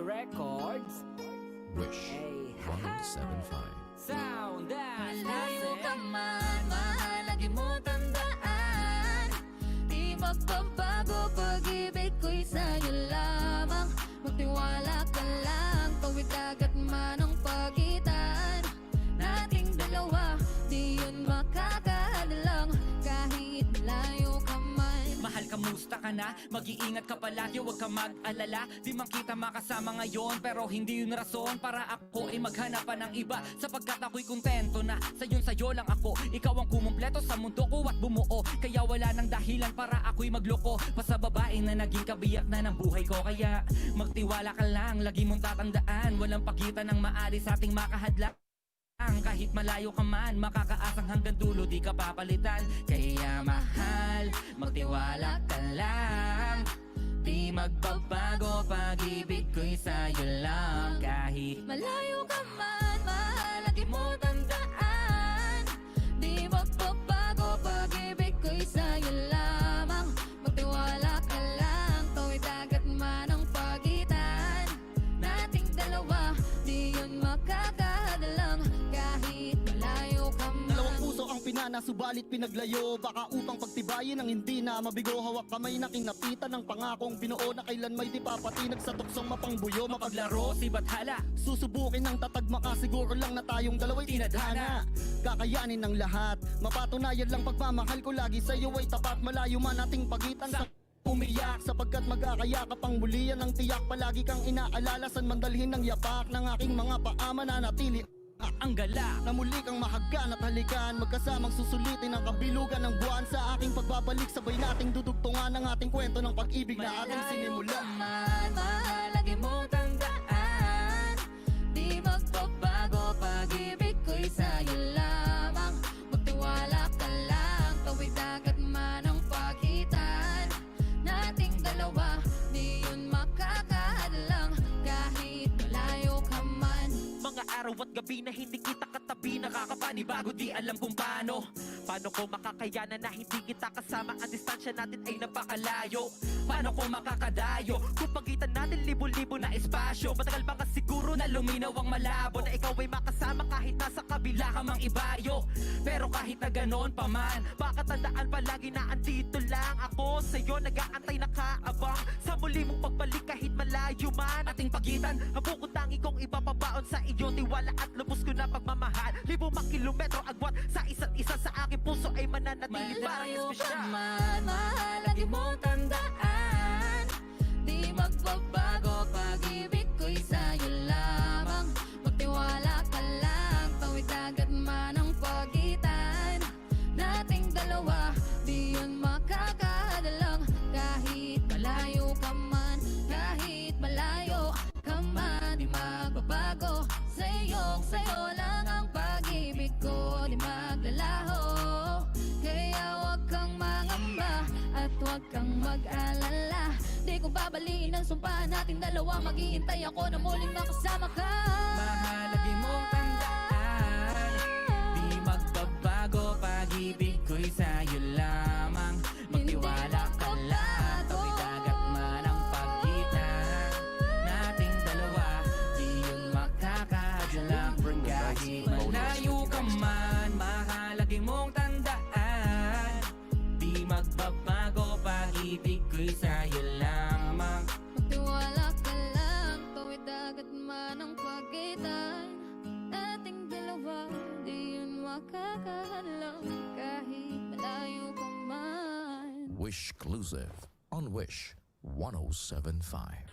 Records. Wish Hey. 1075. Sound that's Malayo ka natin. man, mahal, lagi mo tandaan. Di magbabago, pag-ibig ko'y sa'yo lamang. Magtiwala ka lang, tawid dagat man ang pagitan nating dalawa, di yun makakahadlang kahit malayo ka man. Mahal, kamusta ka na? Mag-iingat ka palagi, huwag ka mag-alala. Di man kita makasama ngayon, pero hindi yun rason para ako ay maghanapan ng iba. Sapagkat ako'y kontento na sayo lang ako. Ikaw ang kumumpleto sa mundo ko at bumuo. Kaya wala nang dahilan para ako'y magloko pa sa babae na naging kabiyak na ng buhay ko. Kaya magtiwala ka lang, lagi mong tatandaan, walang pagitan ng maalis sa ating makahadlang. Kahit malayo ka man, makakaasang hanggang dulo di ka papalitan. Kaya mahal, magtiwala ka lang. Di magbabago, pag-ibig ko'y sa'yo lang. Kahit Malayo ka man, mahal, lagi mo tandaan. Di magbabago, pag-ibig ko'y sa'yo lamang. Magtiwala ka lang, tawid dagat man ang pagitan nating dalawa, di yun makakahadlang kahit malayo ka man. Dalawang puso ang pinana, subalit pinaglayo. Baka upang pagtibayin ang hindi na mabigo. Hawak kamay na kinapitan ng pangakong binuo na kailan may di papatinag sa tuksong mapangbuyo. mapaglaro si Bathala, Susubukin ng tatag, makasiguro lang na tayong dalawa'y tinadhana. Kakayanin ng lahat, mapatunayan lang pagmamahal ko lagi sa'yo ay tapat. Malayo man ating pagitan sa umiyak, sapagkat mag-akayakap ang mulian ng tiyak. Palagi kang inaalala, san mandalhin ng yapak ng aking mga paa mananatili. ang gala. Na muli kang mahagkan at halikan, magkasamang susulitin ang kabilugan ng buwan. Sa aking pagbabalik, sabay nating dudugtungan ang ating kwento ng pag-ibig na ating sinimula. Man, mahal, lagi mo tandaan. Di magbabago, pag-ibig ko'y sa'yo lamang. Magtiwala ka lang, tawid dagat man ang pagitan nating dalawa, di yun makakahadlang kahit malayo ka man. Mga araw at gabi na hindi kita katabi, nakakapanibago, di alam kung paano. Paano ko makakayanan na hindi kita kasama? Ang distansya natin ay napakalayo. Paano ko makakadayo kung pagitan natin libo-libo na espasyo? Matagal ba nga siguro na luminaw ang malabo, na ikaw ay makasama kahit nasa kabila ka mang ibayo? Pero kahit na ganon pa man, baka tandaan palagi na andito lang ako sa'yo, nag-aantay nakaabang sa muli mong pagbalik kahit malayo man ating pagitan. Ang bukod tangi kong ipapabaon sa iyo, tiwala at lubos ko na pagmamahal. Libo mang kilometro agwat sa isa't isa, sa aking puso ay mananatili parang Malayo ka espesyal. man, mahal, lagi mo tandaan. Di magbabago, pag-ibig ko'y sa'yo lamang. Magtiwala ka lang, tawid dagat man ang pagitan nating dalawa, di yun makakahadlang kahit malayo ka man. Kahit malayo ka man, di magbabago. Sa'yo lang ang pag-ibig ko, di maglalaho. Kaya huwag kang mangamba at huwag kang mag-alala. Di ko babaliin ang sumpa natin dalawa, maghihintay ako na muling makasama ka. Mahal, lagi mong tandaan. Di magbabago, pag-ibig ko'y sa'yo lamang. Magtiwala ka lang, tawid dagat man ang pagitan nating dalawa, di yun makakahadlang. Kahit malayo ka man, mahal, lagi mong tandaan. Di magbabago, pag-ibig ko'y sa'yo lamang. Magtiwala ka lang, tawid dagat man ang pagitan nating dalawa, di yun makakahadlang kahit malayo ka man. Wish exclusive on Wish 1075.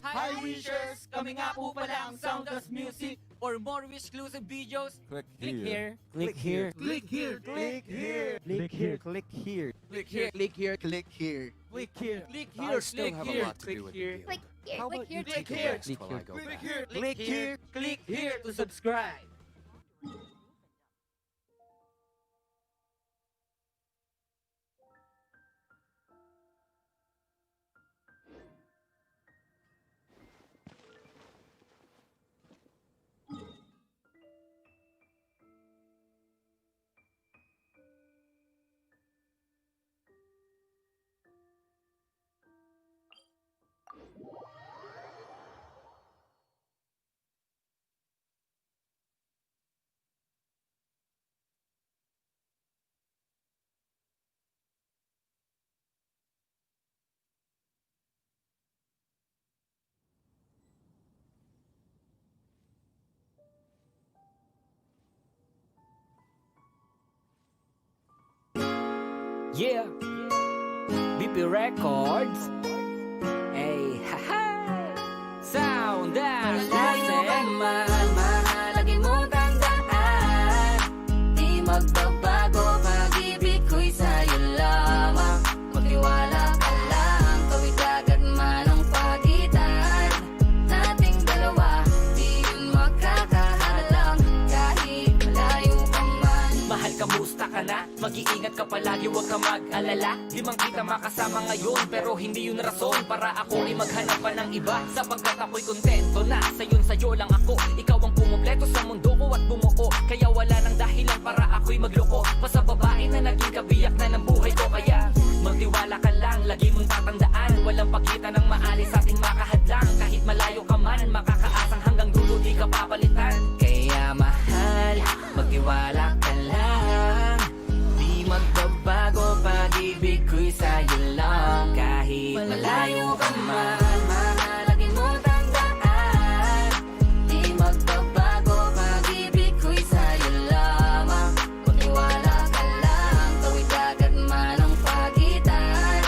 Hi Wishers! Kami nga po pala ang Soundless Music. For more Wish-exclusive videos, click here. Click here. Click here. Click here. Click here. Click here. Click here. Click here. Click here. Click here. Click I here. still Click have a here. lot to Click do with here. the Click here, How click about here, you click take here. a rest while I go Click back? here. Click here. Click here to subscribe. Yeah. BP Records. Hey, haha. Sound that's Malayo ka classic. man, mahalagi mo tandaan. Di magbabago, pag-ibig ko'y sa'yo lamang. Magtiwala ka lang, tawid agad man ang pagitan nating dalawa, di yun makakahalang kahit malayo ka man. Mahal, kamusta ka na? Mag-iingat ka palagi, huwag ka mag-alala. Di man kita makasama ngayon, pero hindi yun rason para ako ay maghanap pa ng iba. Sapagkat ako'y kontento na, sa'yo lang ako. Ikaw ang pumumpleto sa mundo ko at bumuo. Kaya wala nang dahilan para ako'y magloko pa sa babae na naging kabiyak na ng buhay ko. Kaya magtiwala ka lang, lagi mong tatandaan, walang pagitan ng maalis ating makahadlang. Kahit malayo ka man, makakaasang hanggang dulo di ka papalitan. Kaya mahal, magtiwala ka lang. Di magbabago, pag-ibig ko'y sa'yo lang. Kahit malayo ka man. Mahalagi mo tandaan. Di magbabago, pag-ibig ko'y sa'yo lamang. Magtiwala ka lang, tawid agad man ang pagitan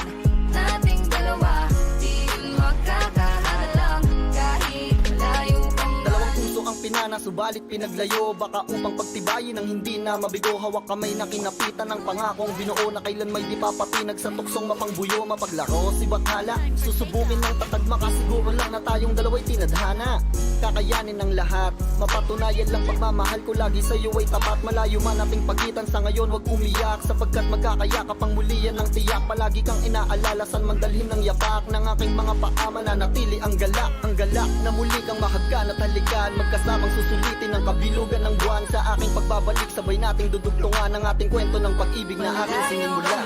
nating dalawa, di yun makakahalang kahit malayo ka man. Dalawang puso ang pinana, subalit pinaglayo. Baka upang pagtibayin ang hindi na mabigo. Hawak kamay na kinapitan ng pangakong binuo na kailan may di papatinag sa tuksong mapangbuyo. Mapaglaro si Bathala, susubukin ng tatag, makasiguro lang na tayong dalawa'y tinadhana. Kakayanin ng lahat, mapatunayan lang pagmamahal ko lagi sa'yo ay tapat. Malayo man ating pagitan sa ngayon, wag umiyak, sapagkat magkakayakap ang mulian ng tiyak. Palagi kang inaalala, san man dalhin ng yapak ng aking mga paa, mananatili ang galak na muli kang mahagkan at halikan. Magkasamang susulitin ang kabilugan ng buwan. Sa aking pagbabalik, sabay nating dudugtungan ang ating kwento ng pag-ibig na aking sinimula.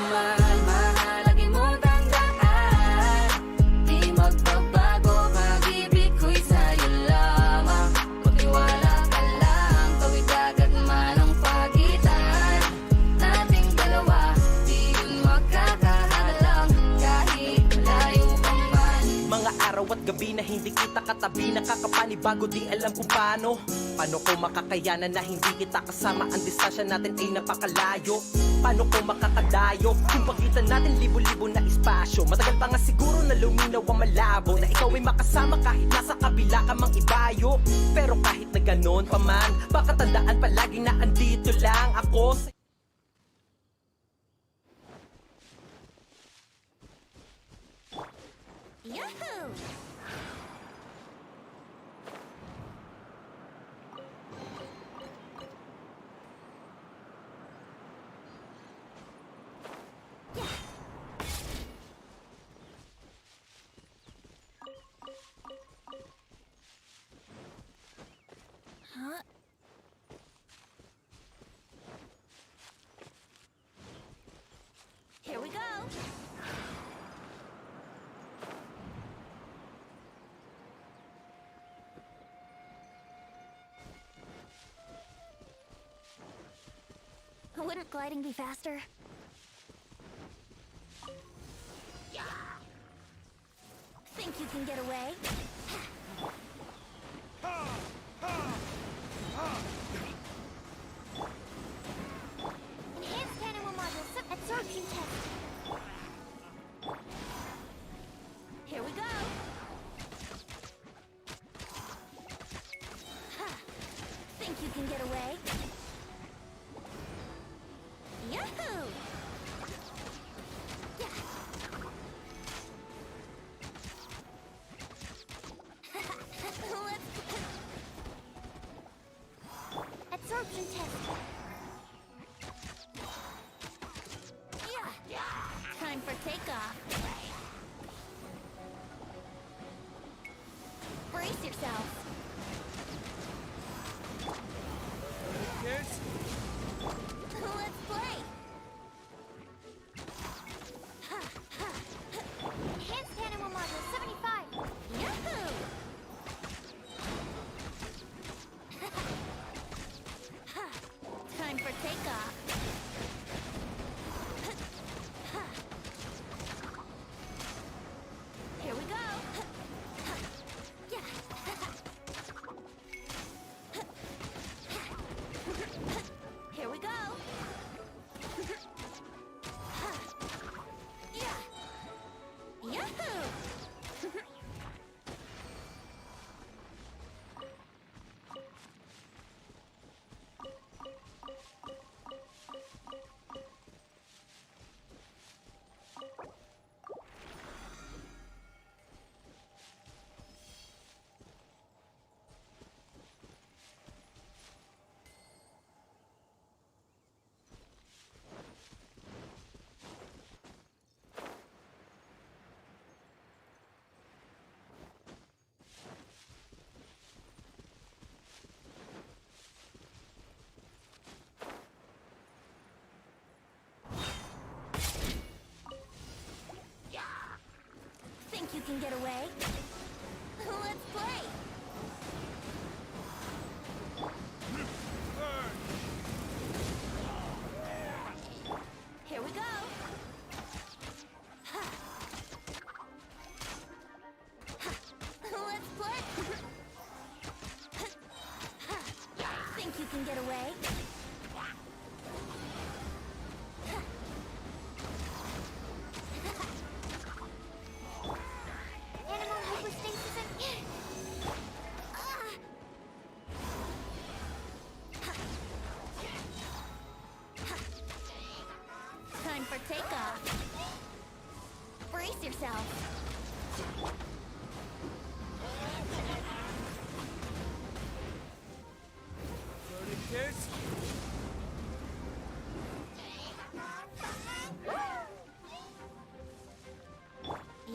Mahalagi mo tandaan. Di magbabago, pag-ibig ko'y sa'yo lamang. Magtiwala ka lang, tawid agad man ang pagitan nating dalawa, di yun makakahalang kahit malayo ka man. Mga araw at gabi na hindi kita katabi, nakakapanibago, di alam kung paano. Paano ko makakayanan na hindi kita kasama? Ang distansya natin ay napakalayo. Paano ko makakadayo kung pagitan natin libo-libo na espasyo? Matagal pa nga siguro na luminaw ang malabo, na ikaw ay makasama kahit nasa kabila ka mang ibayo. Pero kahit na ganon pa man, baka tandaan palagi na andito lang ako sa... Yahoo! Huh? Here we go. Wouldn't gliding be faster? Think you can get away? Enhanced animal module absorption test. Here we go. Think you can get away? Yahoo! Yeah. Absorption test. Yeah. Time for takeoff. Brace yourself. Let's play. Enhanced animal module 75. Yahoo! Time for takeoff. Here we go. Yeah. can get away? Let's play! Here we go! Let's play! Think you can get away? Animal hyperstasis and... Time for takeoff. Brace yourself.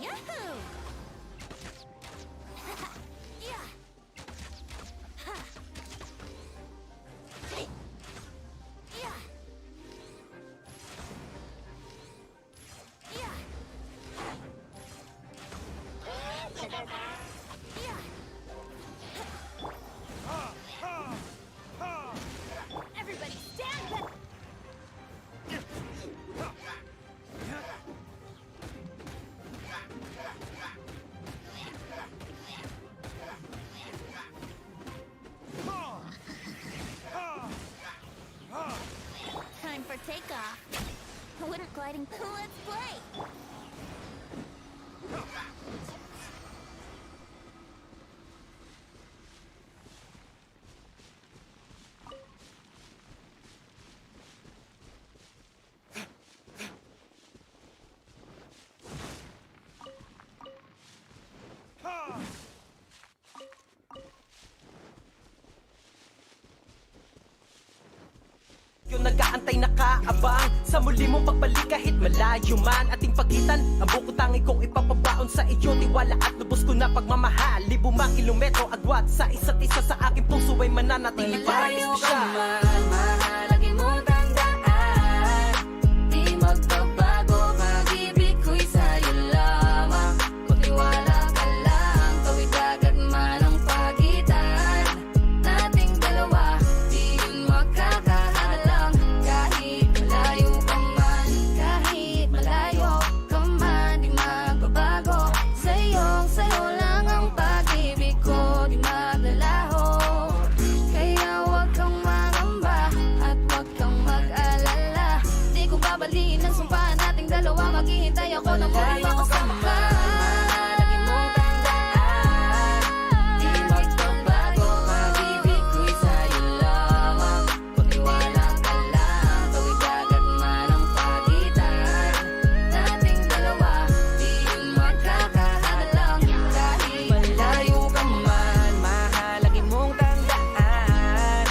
Yahoo! Yeah. Yeah. Yeah. Yeah. Everybody stand back! Time for takeoff. Wouldn't gliding. Let's play! Yung nag-aantay nakaabang sa muli mong pagbalik kahit malayo man ating pagitan. Ang buko tangi kong ipapabaon sa iyo, tiwala at lubos ko na pagmamahal. Libumang kilometro agwat sa isa't isa sa aking puso ay mananatili parang Malayo ka espesyal. man, mahalagi mong tandaan. Di magbabago, pag-ibig ko'y sa'yo lamang. Magtiwala ka lang, tawid agad man ang pagitan nating dalawa, di yun magkakahalang. Kahit malayo ka man, kahit malayo ka man, di magbabago. Sa'yo lang ang pag-ibig ko, di maglalaho. Kaya huwag kang mangamba at huwag kang mag-alala. Di ko babaliin ang sumpaan nating dalawa, maghihintay ako na muli makasama ka. Lagi mong tandaan, di magbabago, pag-ibig ko'y sa'yo lamang. Magtiwala ka lang, tawid agad man ang pagitan nating dalawa, di yun magkakahalang. Kahit malayo ka man, mahalagi mong tandaan.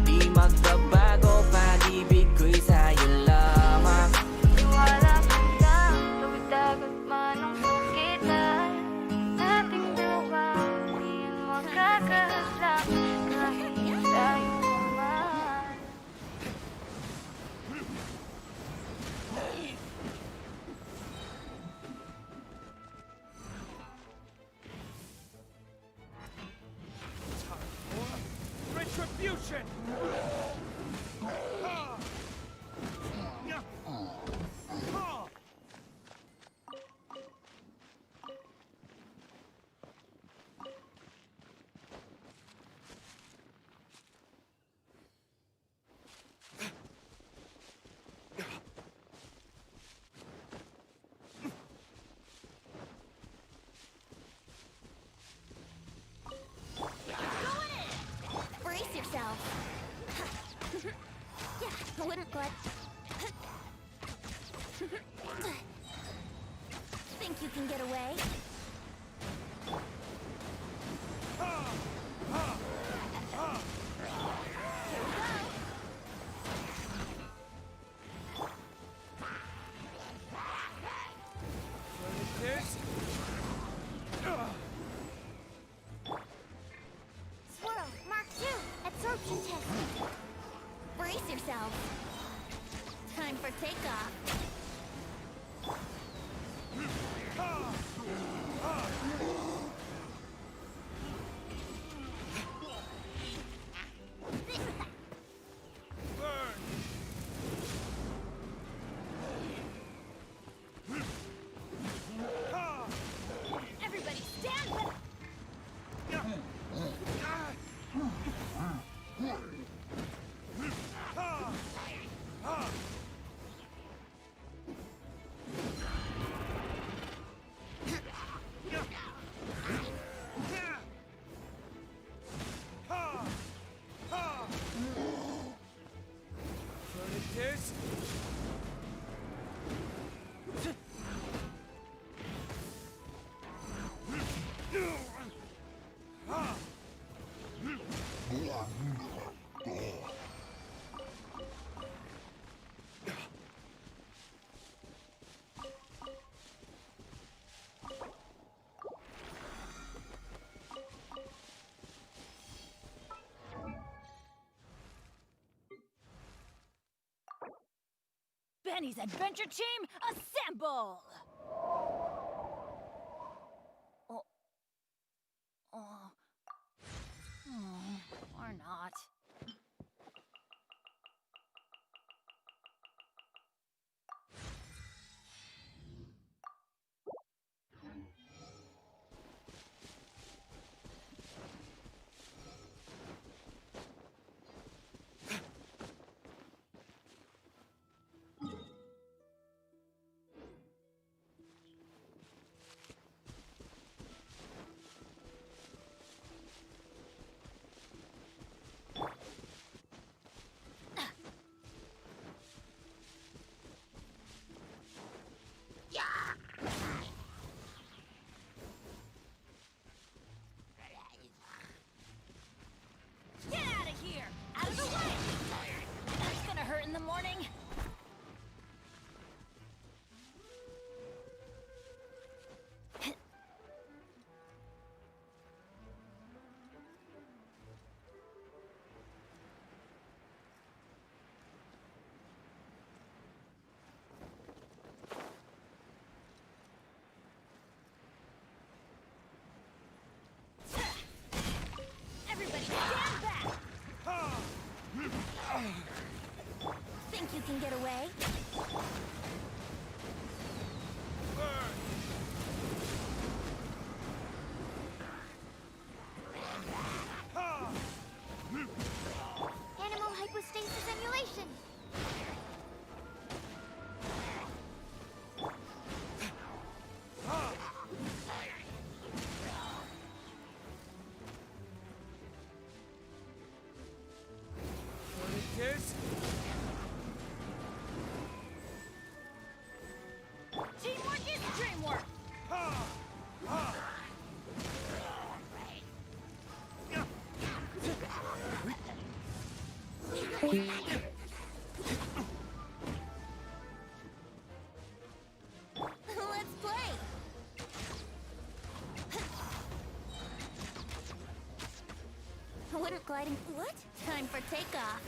Di magbabago, pag-ibig ko'y sa'yo lamang. Magtiwala ka lang, tawid agad man ang pagitan nating dalawa, di yun magkakahalang. Kahit malayo ka man. Retribution! Brace yourself. Yeah, wouldn't glad. Think you can get away? Here we go. Swirl, Mark 2, absorption test. Brace yourself. Time for takeoff. Kenny's adventure team, assemble! Or not. Get out of here! Out of the way! That's gonna hurt in the morning. Everybody stand back! Think you can get away? Animal hypostasis emulation. Kids? Teamwork is dreamwork! Let's play. Wouldn't gliding. What? Time for takeoff.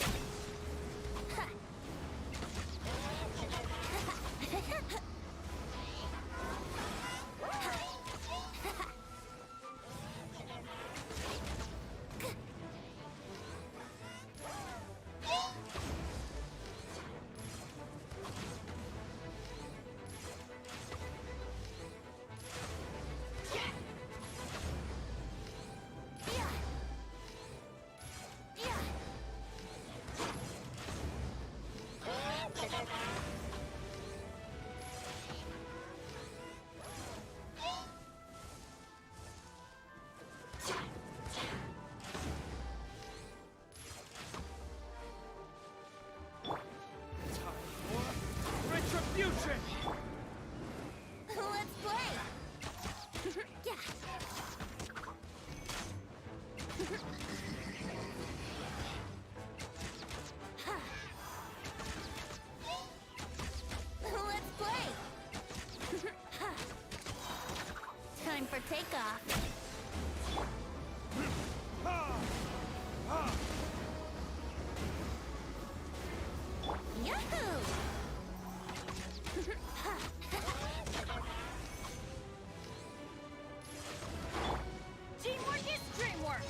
Retribution! Let's play. Yeah. Let's play. Time for takeoff. Yahoo! Teamwork is dreamwork!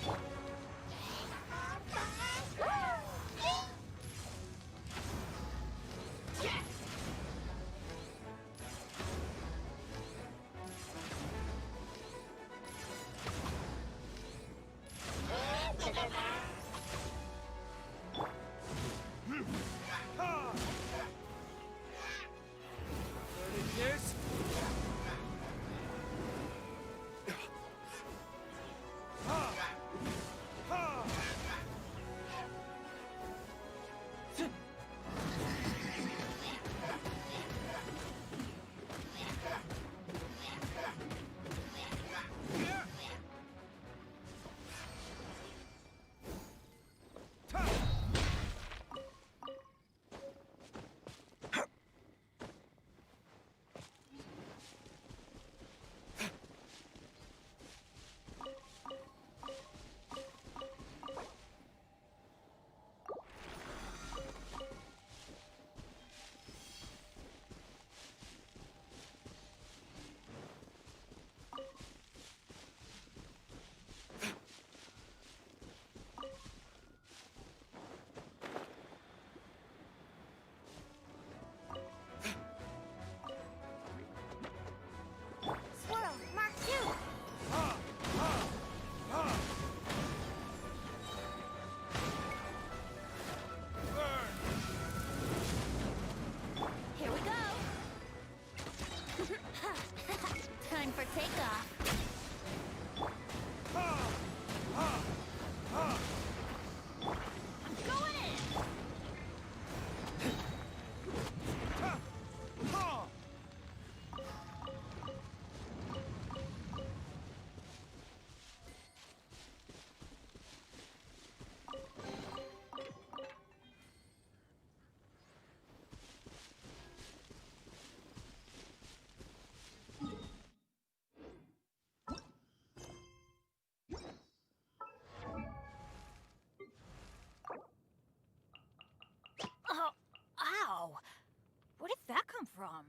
from?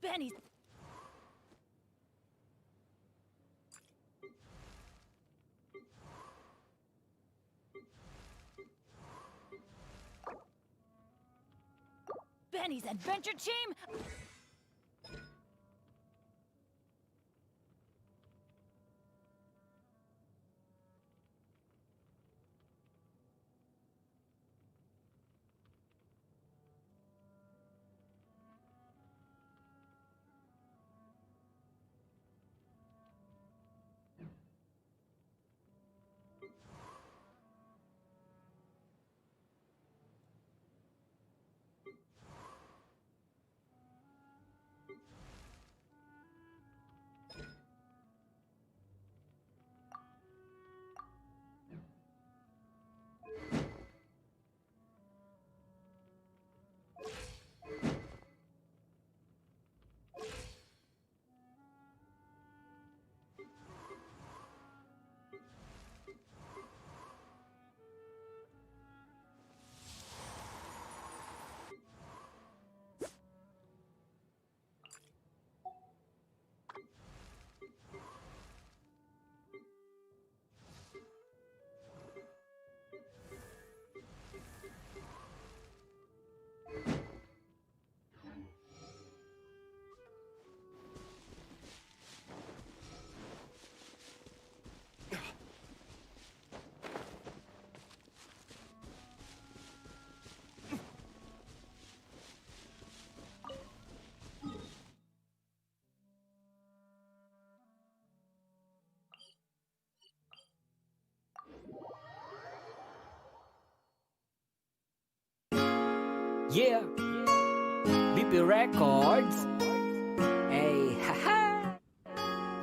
Benny. Benny's Adventure Team? Yeah, BP Records. Hey, haha.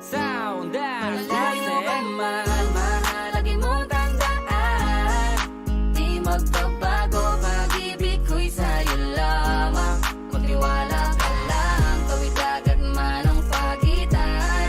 Sound and Malayo ka man, mahalagi mo tandaan. Di magbabago, pag-ibig ko'y sa'yo lamang. Magtiwala ka lang, tawid agad man ang pagitan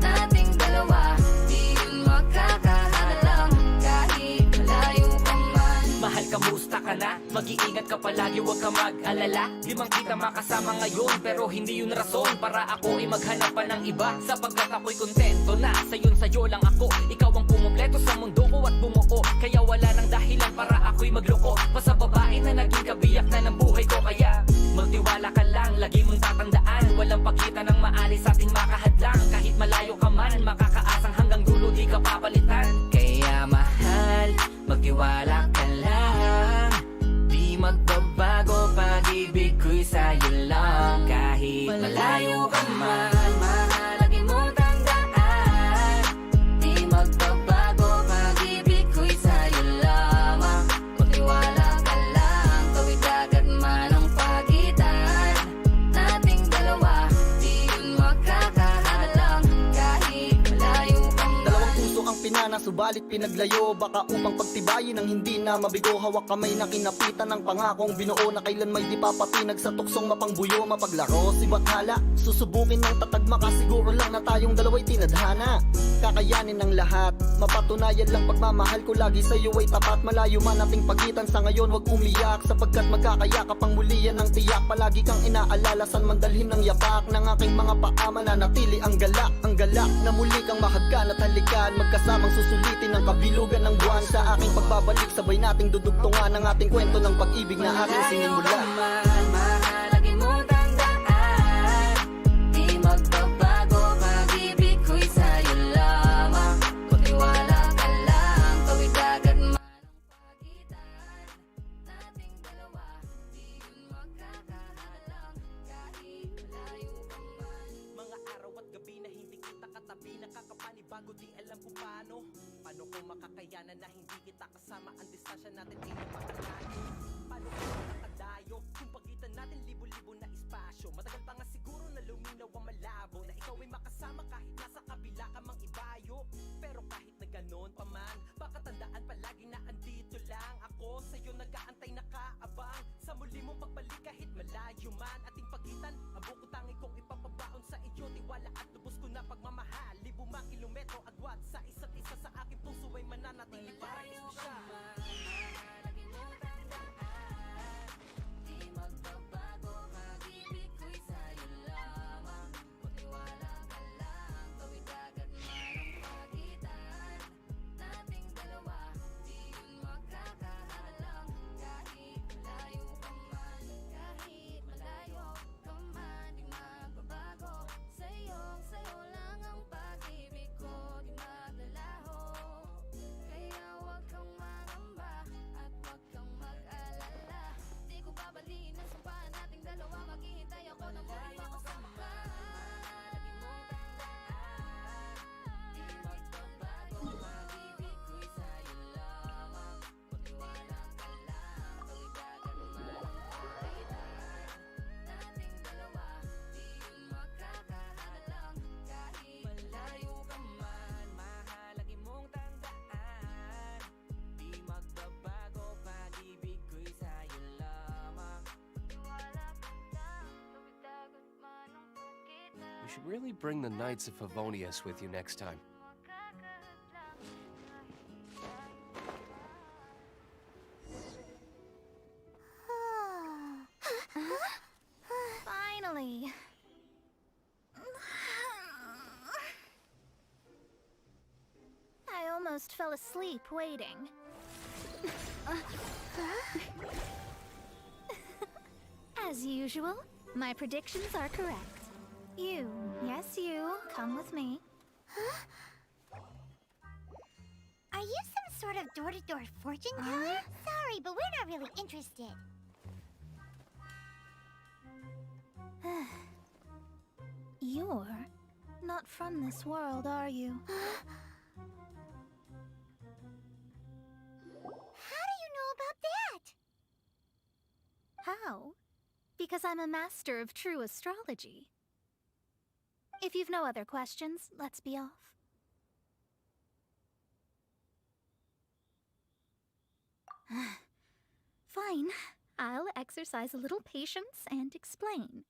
nating dalawa, di yun makakahalang kahit malayo ka man. mahal, kamusta ka na? Mag-iingat ka palagi, huwag ka mag-alala. Di man kita makasama ngayon, pero hindi yun rason para ako ay maghanap pa ng iba. Sapagkat ako'y kontento na sa'yo lang ako. Ikaw ang kumumpleto sa mundo ko at bumuo. Kaya wala nang dahilan para ako'y magloko pa sa babae na naging kabiyak na ng buhay ko. Kaya magtiwala ka lang, lagi mong tatandaan, walang pagitan ng maalis sa ating makahadlang. Kahit malayo ka man, makakaasang hanggang dulo di ka papalitan. Kaya mahal, magtiwala ka lang. Di magbabago, pag-ibig ko'y sa'yo lang. Kahit malayo ka man, mahalagi mo tandaan. Di magbabago, pag-ibig ko'y sa'yo lamang. Magtiwala ka lang, tawid agad man ang pagitan nating dalawa, di yun makakahalang kahit malayo ka man. Dalawang puso ang pinana, subalit pinaglayo. Baka upang pagtibayin ang hindi na mabigo. Hawak kamay na kinapitan ng pangakong binuo na kailan may di papatinag sa tuksong mapangbuyo. Mapaglaro si Bathala, susubukin ng tatag, makasiguro lang na tayong dalawa'y tinadhana. Kakayanin ng lahat, mapatunayan lang pagmamahal ko lagi sa'yo ay tapat. Malayo man ating pagitan sa ngayon, wag umiyak, sapagkat magkakayakap ang muli yan ang tiyak. Palagi kang inaalala, san man dalhin ng yapak ng aking mga paa, mananatili ang galak na muli kang mahagkan at halikan. Magkasamang susulitin ang kabilugan ng buwan. Sa aking pagbabalik, sabay nating dudugtungan ang ating kwento ng pag-ibig na aking sinimula. Mahalagi mo tandaan. Di magbabago, pag-ibig ko'y sa'yo lamang. Magtiwala ka lang, tawid agad man ang pagitan nating dalawa, di yun makakahalang kahit malayo ka man. Mga araw at gabi na hindi kita katabi, nakakapanibago, di alam kung paano. Paano ko makakayanan na hindi kita kasama? Ang distansya natin ay napakalayo. Paano ko makakadayo kung pagitan natin libo-libo na espasyo? Matagal pa nga siguro na luminaw ang malabo, na ikaw ay makasama kahit nasa kabila ka mang ibayo. Pero kahit na ganon pa man, baka tandaan palagi na andito lang ako sa'yo, nag-aantay nakaabang sa muli mong pagbalik kahit malayo man ating pagitan. Ang buko tangi kong ipapabaon sa iyo, tiwala at lubos ko na pagmamahal. Libo mang kilometro agwat sa isa't isa, sa aking puso ay mananatili para espesyal. Lagi mo tandaan, di magbabago, pag-ibig ko'y sa'yo lamang. Magtiwala ka lang, tawid agad man ang pagitan nating dalawa, di yun makakahalang. Kahit malayo ka man, kahit malayo ka man, di magbabago. Sa'yo lang ang pag-ibig ko, di maglalaho. Kaya huwag kang mangamba at huwag kang mag-alala. Di ko babalin ang sampahan nating dalawa, maghihintay ako na muli makasama ka. Lagi mong tandaan, di magbabago, pag-ibig ko'y sa'yo lamang. Magtiwala ka lang, tawid agad man ang pagitan nating dalawa, di yun makakahalang. Kahit malayo ka man, mahal, lagi mong tandaan, di magbabago, pag-ibig ko'y sa'yo lamang. Magtiwala ka lang, tawid agad man ang pagitan. We should really bring the Knights of Favonius with you next time. Finally. I almost fell asleep waiting. As usual, my predictions are correct. Yes, you, come with me. Are you some sort of door-to-door fortune teller? Sorry, but we're not really interested. You're not from this world, are you? How do you know about that? How? Because I'm a master of true astrology. If you've no other questions, let's be off. Fine. I'll exercise a little patience and explain.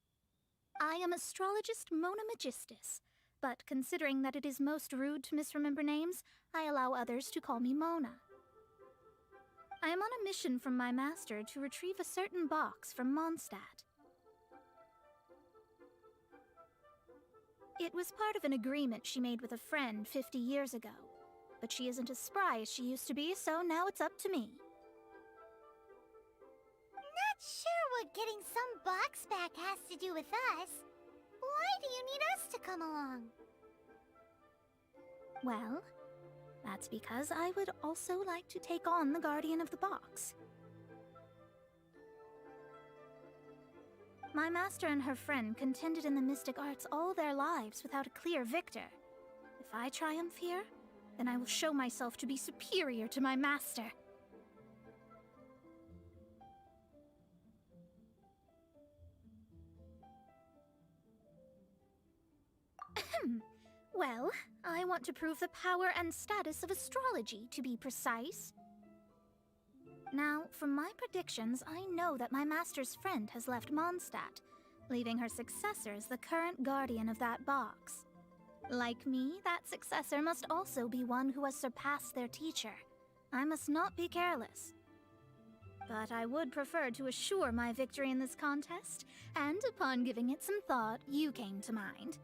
I am astrologist Mona Magistus, but considering that it is most rude to misremember names, I allow others to call me Mona. I am on a mission from my master to retrieve a certain box from Mondstadt. It was part of an agreement she made with a friend 50 years ago, but she isn't as spry as she used to be, so now it's up to me. Not sure what getting some box back has to do with us. Why do you need us to come along? Well, that's because I would also like to take on the guardian of the box. My master and her friend contended in the mystic arts all their lives without a clear victor. If I triumph here, then I will show myself to be superior to my master. Well, I want to prove the power and status of astrology, to be precise. Now, from my predictions, I know that my master's friend has left Mondstadt, leaving her successor as the current guardian of that box. Like me, that successor must also be one who has surpassed their teacher. I must not be careless. But I would prefer to assure my victory in this contest, and upon giving it some thought, you came to mind.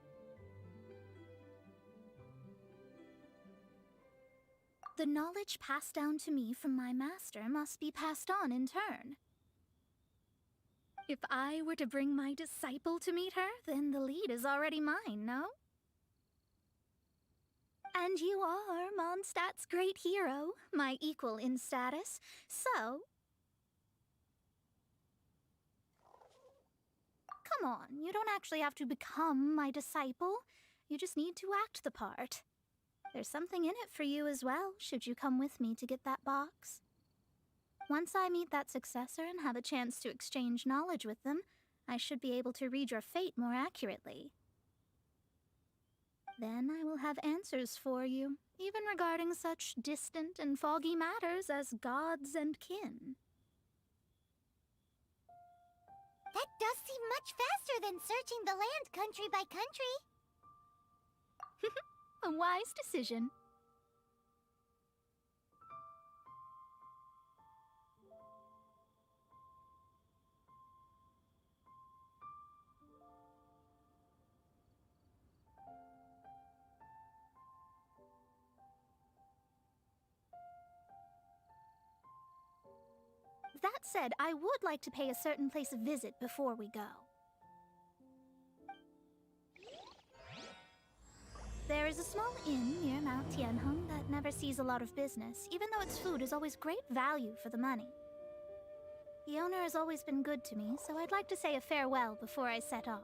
The knowledge passed down to me from my master must be passed on in turn. If I were to bring my disciple to meet her, then the lead is already mine, no? And you are Mondstadt's great hero, my equal in status, so... Come on, you don't actually have to become my disciple. You just need to act the part. There's something in it for you as well, should you come with me to get that box. Once I meet that successor and have a chance to exchange knowledge with them, I should be able to read your fate more accurately. Then I will have answers for you, even regarding such distant and foggy matters as gods and kin. That does seem much faster than searching the land country by country. A wise decision. That said, I would like to pay a certain place a visit before we go. There is a small inn near Mount Tianheng that never sees a lot of business, even though its food is always great value for the money. The owner has always been good to me, so I'd like to say a farewell before I set off.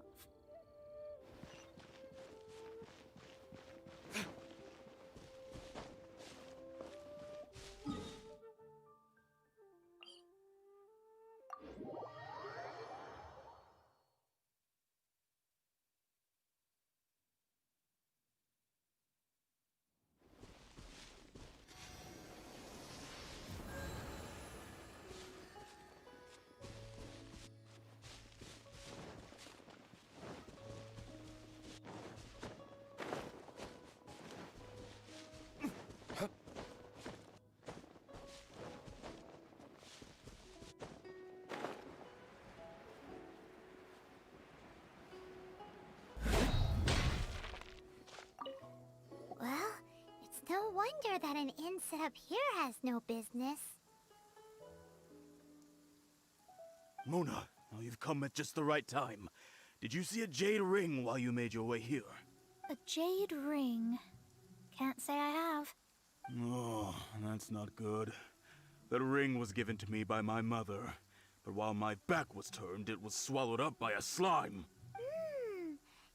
Well, it's no wonder that an inn set up here has no business. Mona, now you've come at just the right time. Did you see a jade ring while you made your way here? A jade ring. Can't say I have. Oh, that's not good. That ring was given to me by my mother, but while my back was turned, it was swallowed up by a slime.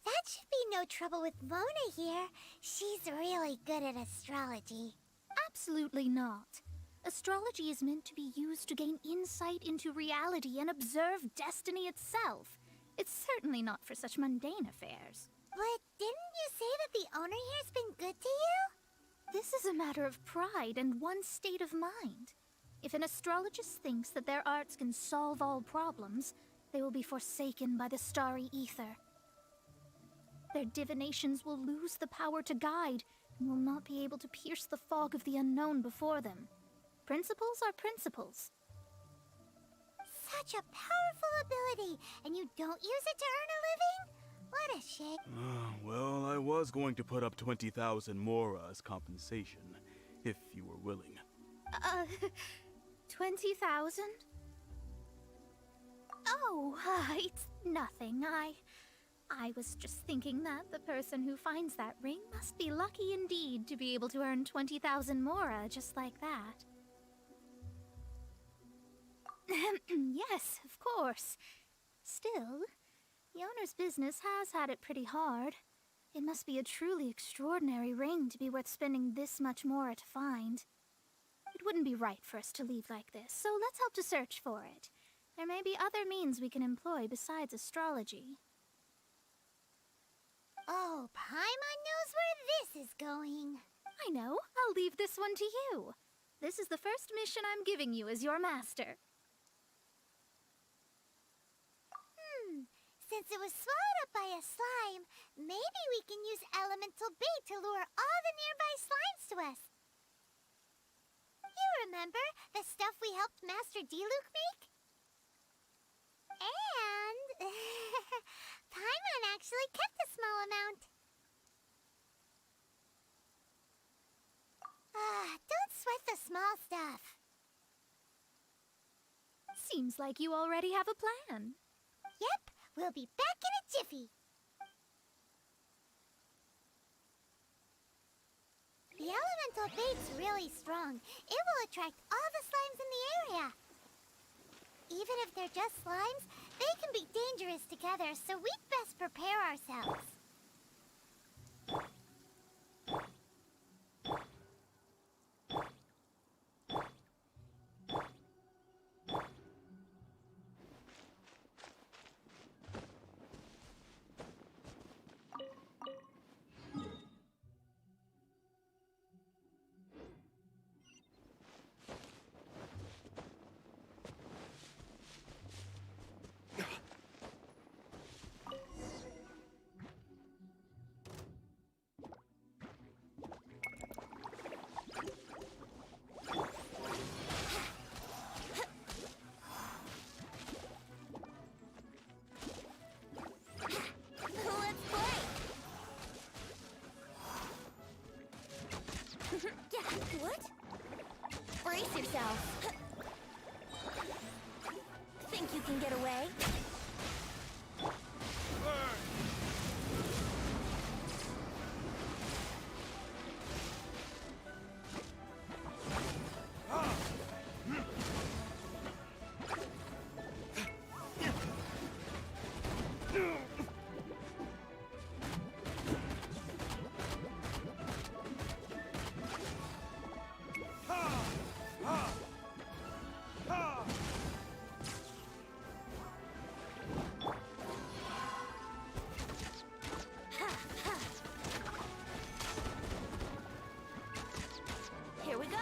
That should be no trouble with Mona here. She's really good at astrology. Absolutely not. Astrology is meant to be used to gain insight into reality and observe destiny itself. It's certainly not for such mundane affairs. But didn't you say that the owner here's been good to you? This is a matter of pride and one's state of mind. If an astrologist thinks that their arts can solve all problems, they will be forsaken by the starry ether. Their divinations will lose the power to guide and will not be able to pierce the fog of the unknown before them. Principles are principles. Such a powerful ability, and you don't use it to earn a living? What a shame. Well, I was going to put up 20,000 more as compensation, if you were willing. 20,000? Oh, it's nothing. I was just thinking that the person who finds that ring must be lucky indeed to be able to earn 20,000 mora just like that. Yes, of course. Still, the owner's business has had it pretty hard. It must be a truly extraordinary ring to be worth spending this much mora to find. It wouldn't be right for us to leave like this, so let's help to search for it. There may be other means we can employ besides astrology. Oh, Paimon knows where this is going. I know. I'll leave this one to you. This is the first mission I'm giving you as your master. Since it was swallowed up by a slime, maybe we can use elemental bait to lure all the nearby slimes to us. You remember the stuff we helped Master Diluc make? And Paimon actually kept a small amount. Don't sweat the small stuff. Seems like you already have a plan. Yep, we'll be back in a jiffy. The elemental bait's really strong. It will attract all the slimes in the area. Even if they're just slimes, they can be dangerous together, so we'd best prepare ourselves. What? Brace yourself. Think you can get away? Here we go.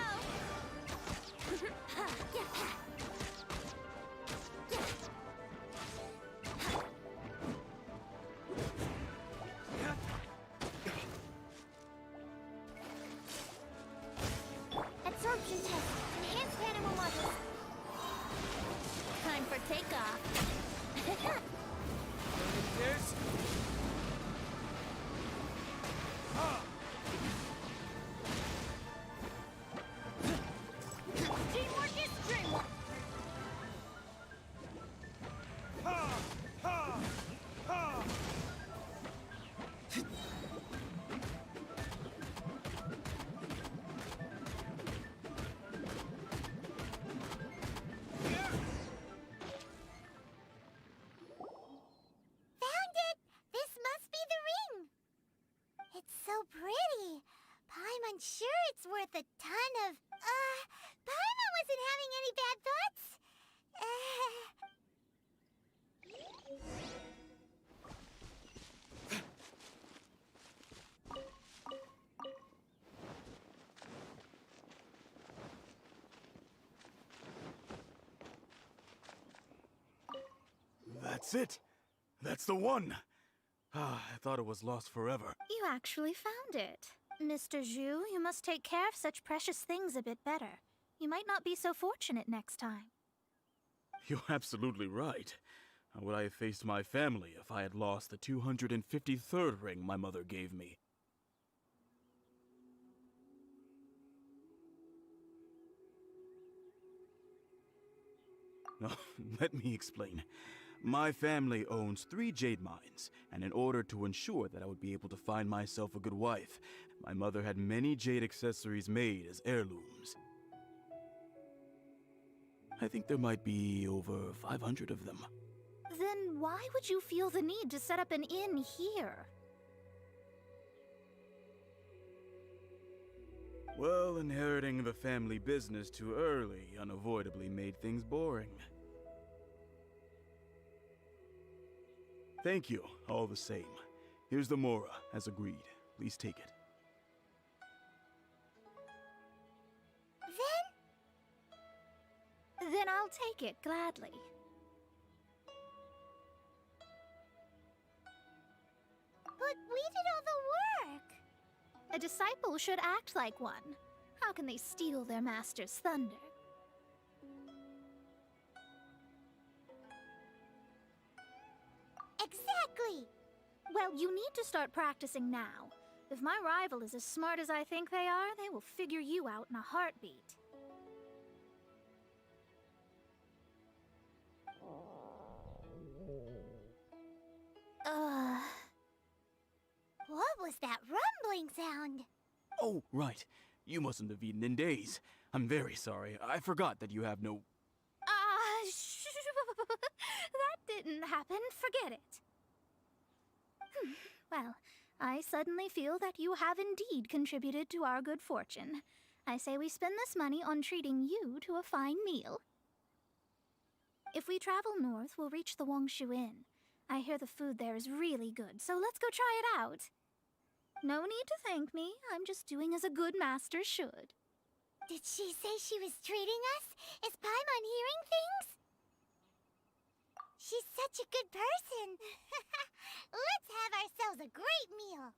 Absorption test. Enhanced animal models. Time for takeoff. Teamwork is dreamwork. Found it! This must be the ring! It's so pretty. Paimon sure it's worth a ton of... Paimon wasn't having any bad thoughts? That's it. That's the one. I thought it was lost forever. You actually found it. Mr. Zhu, you must take care of such precious things a bit better. You might not be so fortunate next time. You're absolutely right. How would I have faced my family if I had lost the 253rd ring my mother gave me? Let me explain. My family owns 3 jade mines, and in order to ensure that I would be able to find myself a good wife, my mother had many jade accessories made as heirlooms. I think there might be over 500 of them. Then why would you feel the need to set up an inn here? Well, inheriting the family business too early unavoidably made things boring. Thank you, all the same. Here's the Mora, as agreed. Please take it. Then I'll take it gladly. But we did all the work. A disciple should act like one. How can they steal their master's thunder? Exactly. Well, you need to start practicing now. If my rival is as smart as I think they are, they will figure you out in a heartbeat. What was that rumbling sound? Oh, right. You mustn't have eaten in days. I'm very sorry. I forgot that you have no... That didn't happen. Forget it. Well, I suddenly feel that you have indeed contributed to our good fortune. I say we spend this money on treating you to a fine meal. If we travel north, we'll reach the Wongshu Inn. I hear the food there is really good, so let's go try it out. No need to thank me. I'm just doing as a good master should. Did she say she was treating us? Is Paimon hearing things? She's such a good person. Let's have ourselves a great meal.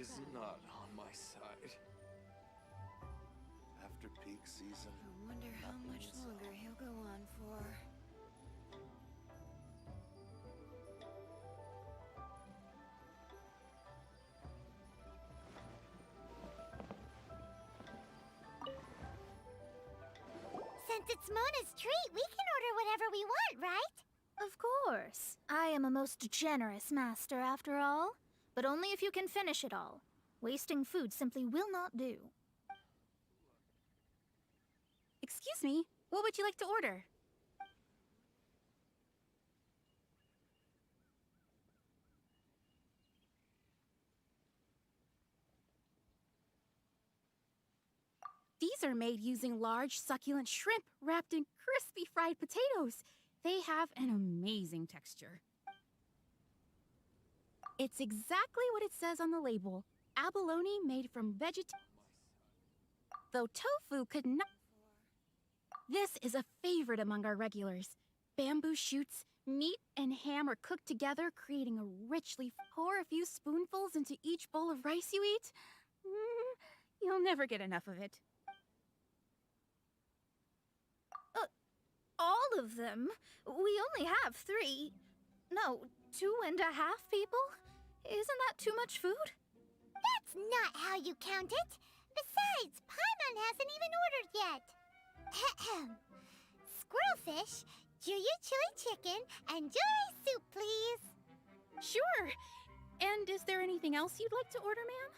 is not on my side. After peak season, I wonder how much longer he'll go on for. Since it's Mona's treat, we can order whatever we want, right? Of course. I am a most generous master, after all. But only if you can finish it all. Wasting food simply will not do. Excuse me, what would you like to order? These are made using large, succulent shrimp wrapped in crispy fried potatoes. They have an amazing texture. It's exactly what it says on the label. Abalone made from though tofu could not. This is a favorite among our regulars. Bamboo shoots, meat, and ham are cooked together, creating a richly. Pour a few spoonfuls into each bowl of rice you eat. You'll never get enough of it. All of them? We only have 3. No, 2.5 people? Isn't that too much food? That's not how you count it. Besides, Paimon hasn't even ordered yet. Squirrelfish, Juyu chili chicken, and juri soup, please. Sure. And is there anything else you'd like to order, ma'am?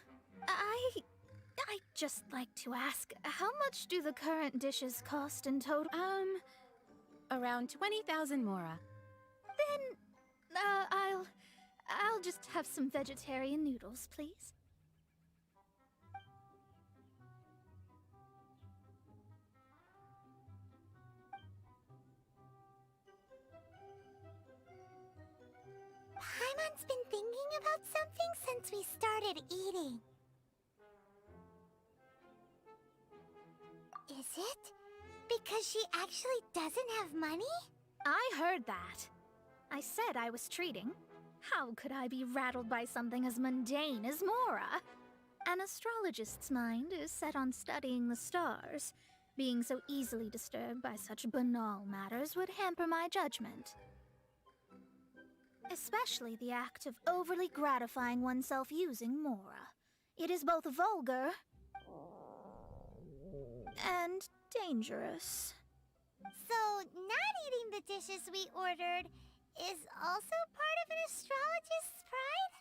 I'd just like to ask, how much do the current dishes cost in total? Around 20,000 mora. Then, I'll just have some vegetarian noodles, please. Paimon's been thinking about something since we started eating. Is it? Because she actually doesn't have money? I heard that. I said I was treating. How could I be rattled by something as mundane as Mora? An astrologist's mind is set on studying the stars. Being so easily disturbed by such banal matters would hamper my judgment. Especially the act of overly gratifying oneself using Mora. It is both vulgar and dangerous. So, not eating the dishes we ordered is also part of an astrologist's pride?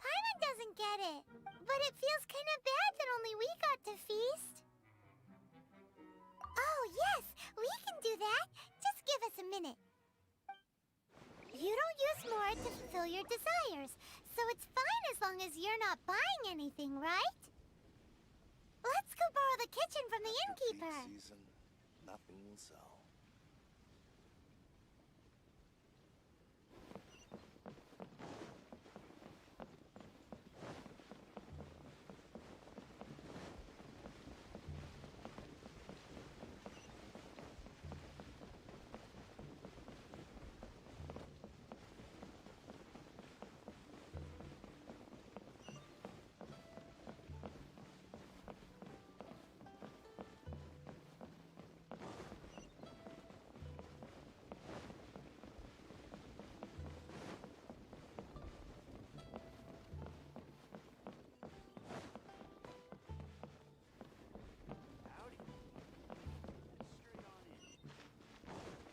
Paimon doesn't get it, but it feels kind of bad that only we got to feast. Oh, yes, we can do that. Just give us a minute. You don't use more to fulfill your desires, so it's fine as long as you're not buying anything, right? Let's go borrow the kitchen from the innkeeper. peak season, nothing will sell.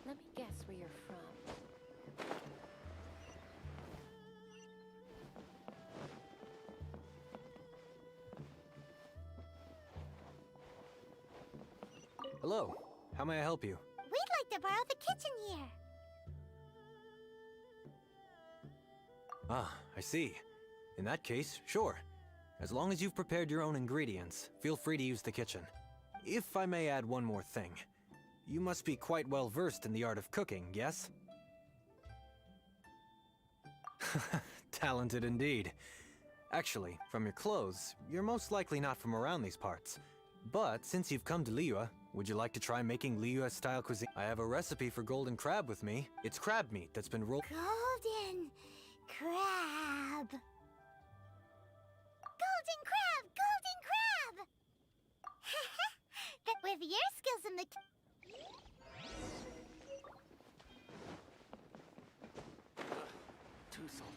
Let me guess where you're from. Hello. How may I help you? We'd like to borrow the kitchen here. Ah, I see. In that case, sure. As long as you've prepared your own ingredients, feel free to use the kitchen. If I may add one more thing. You must be quite well versed in the art of cooking, yes? Talented indeed. Actually, from your clothes, you're most likely not from around these parts. But since you've come to Liyue, would you like to try making Liyue-style cuisine? I have a recipe for golden crab with me. It's crab meat that's been rolled. Golden crab. with your skills in the... Too salty.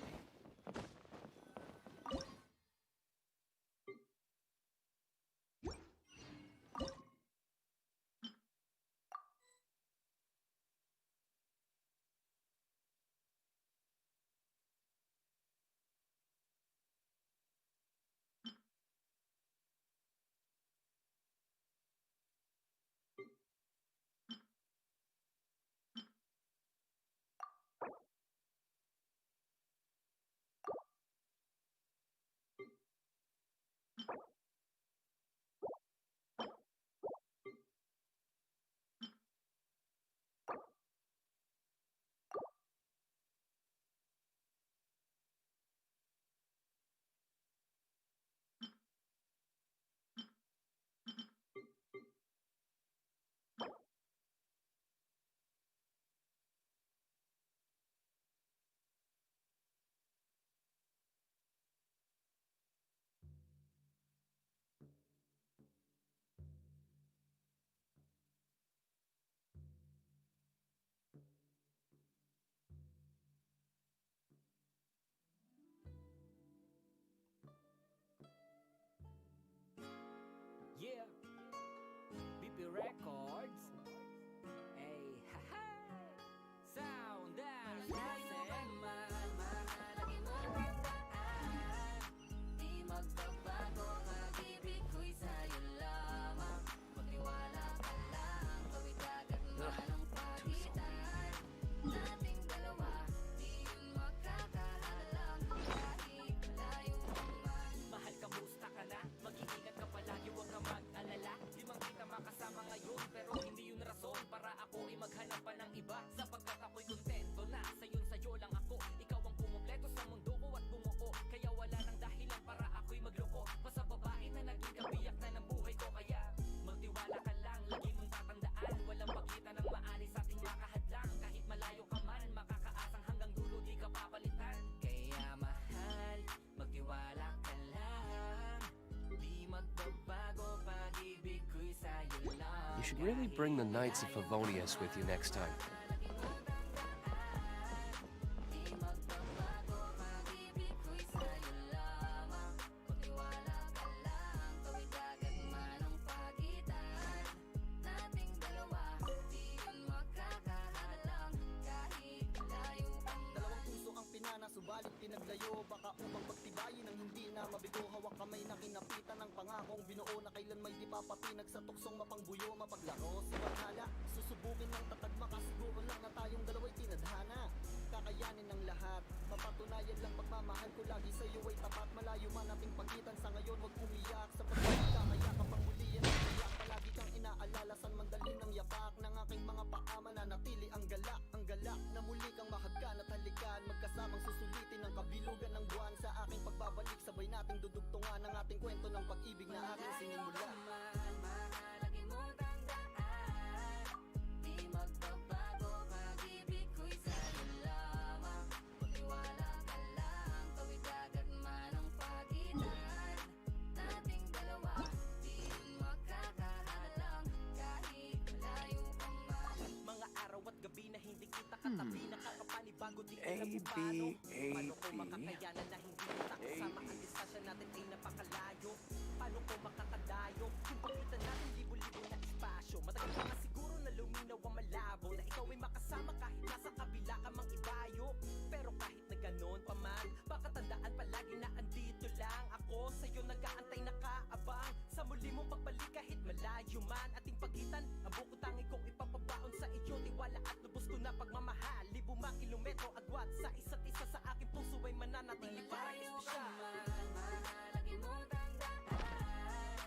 Yeah, BP Records. Hey, haha. Sound that's Malayo ka man, mahalagi mo tandaan. Di magbabago, pag-ibig ko'y sa'yo lamang. Magtiwala ka lang, tawid agad man ang pagitan. Nating dalawa, di yun makakahalang. Kahit malayo ka man. mahal, kamusta ka na? Mag-iingat ka palagi, huwag ka mag-alala. Di man kita makasama ngayon, pero hindi yun rason para ako ay maghanap pa ng iba. Sapagkat ako'y kontento na, sa'yo lang ako. Ikaw ang kumumpleto sa mundo ko at bumuo. Kaya wala nang dahilan para ako'y magloko pa sa babae na naging kabiyak na ng buhay ko. Kaya magtiwala ka lang, lagi mong tatandaan. Walang pagitan ng maalis sa ating makahadlang. Kahit malayo ka man, makakaasang hanggang dulo di ka papalitan. Kaya mahal, magtiwala ka lang. Di magbabago, pag-ibig ko'y sa'yo lang. You should really bring the Knights of Favonius with you next time. Di magbabago, pag-ibig ko'y sa'yo lamang. Magtiwala ka lang, tawid agad man ang pagitan. Nating dalawa, di yun makakahalang. Kahit malayo ka man. Dalawang puso ang pinana, subalit pinaglayo. Baka upang pagtibayin ang hindi na mabigo. Hawak kamay na kinapitan ng pangakong binuo na kailan may di papatinag sa tuksong mapangbuyo. Mapaglaro si Valhalla, susubukin ng tatag makasiguro lang na tayong dalawa'y tinadhana. Kakayanin ng lahat, mapatunayan lang pagmamahal ko lagi sa'yo ay tapat. Malayo man ating pagitan sa ngayon, huwag umiyak. Sa pagkakayakap ang muli yan ang iyak. Palagi kang inaalala san mandali ng yapak ng aking mga paa. Mananatili ang galak na muli kang mahagkan at halikan. Magkasamang susulitin ang kabilugan ng buwan. Sa aking pagbabalik, sabay nating dudugtungan ang ating kwento ng pag-ibig na aking sinimula. Mahalagi mo tandaan. Di magbabago, pag-ibig ko'y sa'yo lamang. Magtiwala ka lang, tawid agad man ang pagitan. Nating dalawa, di yun makakahalang. Kahit malayo ka man. Mga araw at gabi na hindi kita katabi. Nakakapanibago di alam kung paano. Paano ko makakayanan na hindi kita kasama. Ang distansya natin ay napakalayo. Paano ko makakadayo kung pagitan natin libo-libo na espasyo. Matagal pa nga siguro na luminaw ang malabo na ikaw ay makasama kahit nasa kabila ka mang ibayo. Pero kahit na ganon pa man, baka tandaan palagi na andito lang ako. Sa'yo nag-aantay nakaabang sa muli mong pagbalik kahit malayo man ating pagitan. Ang buko tangi kong ipapabaon sa iyo, tiwala at lubos ko na pagmamahal. Libo mang kilometro agwat sa isa't isa sa aking puso ay mananatili parang Malayo ka espesyal. man, mahalagi mo tandaan.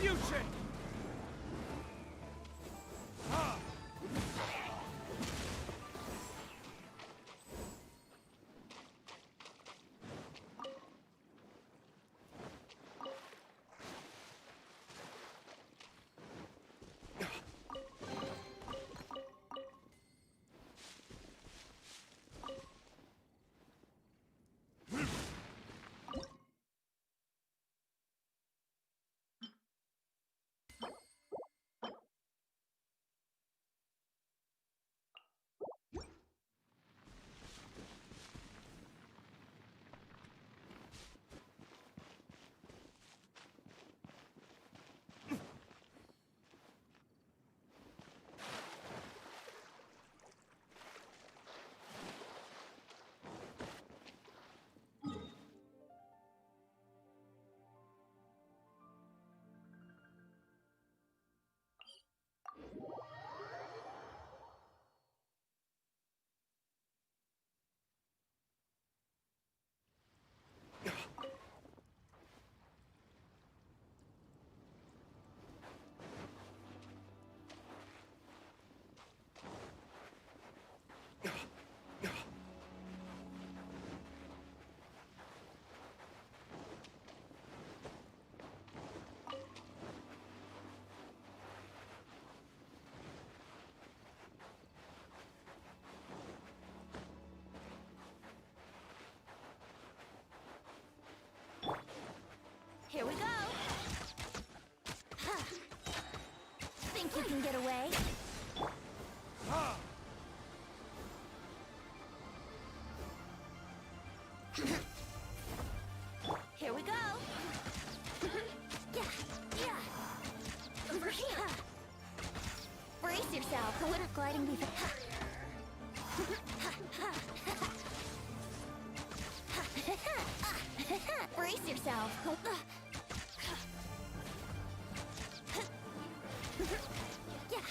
Retribution! Here we go! Think you can get away? Here we go! Yeah, yeah. Over here! Brace yourself, the water gliding before. Brace yourself. Yeah.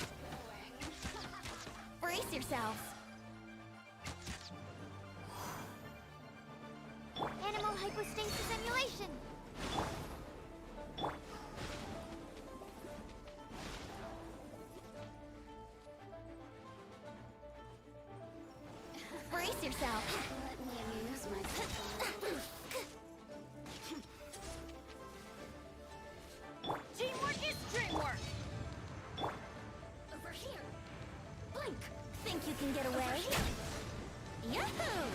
Brace yourself. Animal hypostasis emulation. Brace yourself. Let me amuse myself. Teamwork is dreamwork! Over here! Blink! Think you can get away? Yahoo!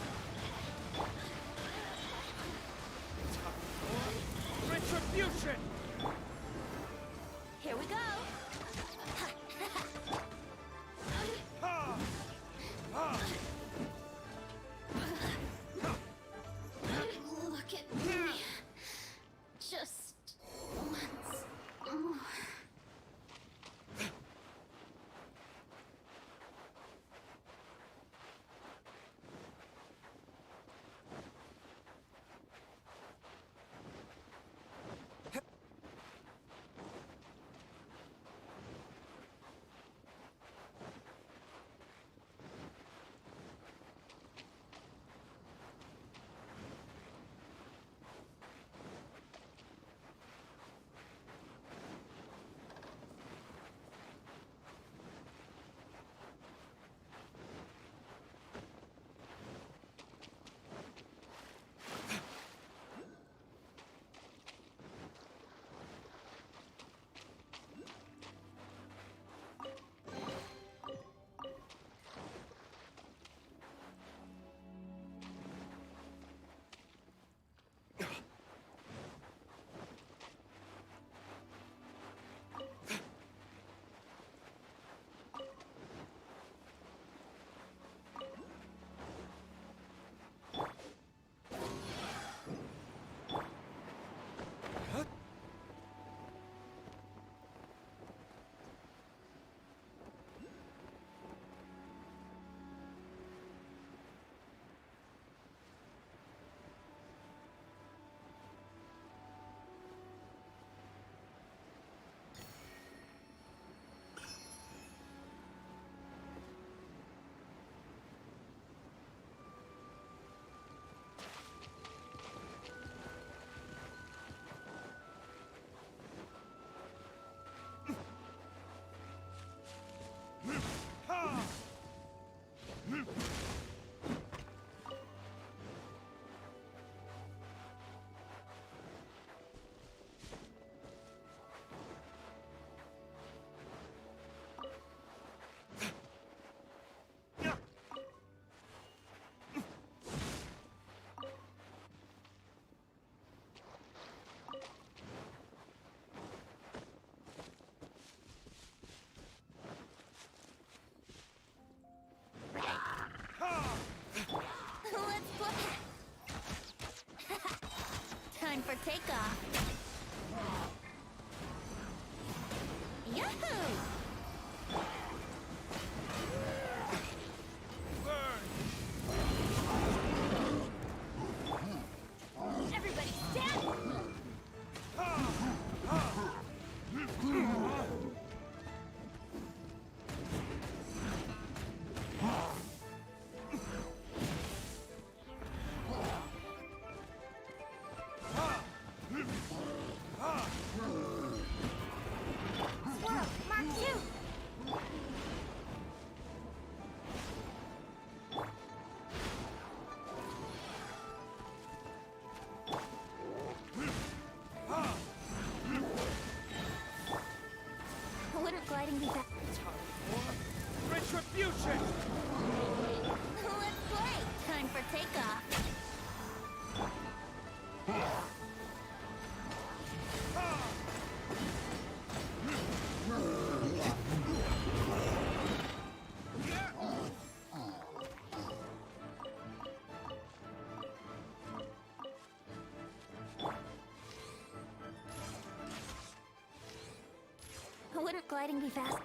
Retribution! Here we go! Look at me. Just once more. takeoff. Yahoo! Everybody stand! Squirrel, Mark 2! Wouldn't gliding be that? Retribution! Let's play! Time for takeoff. Wouldn't gliding be fast?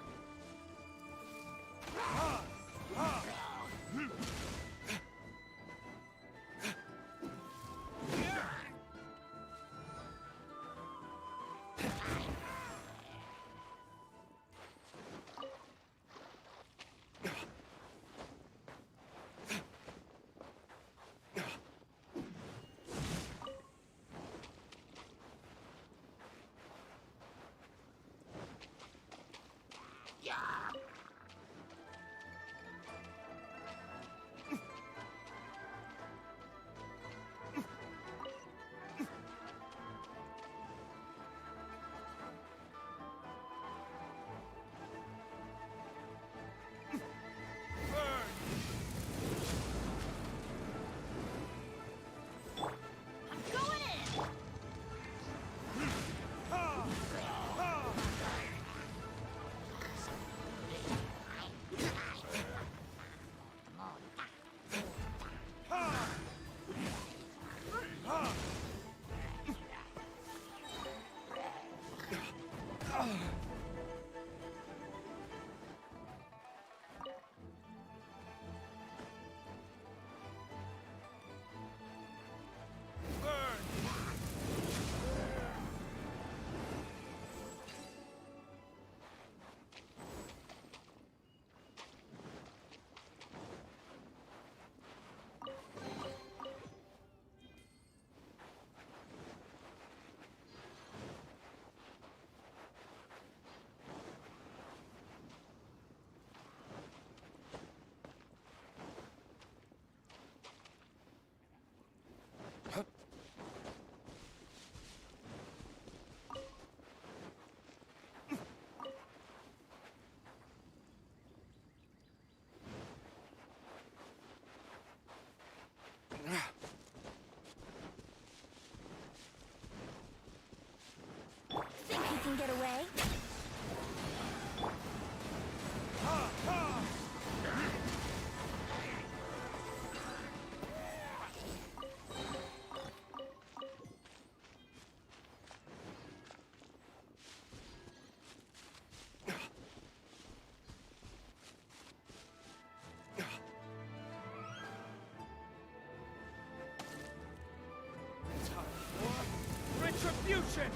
Think you can get away? Retribution!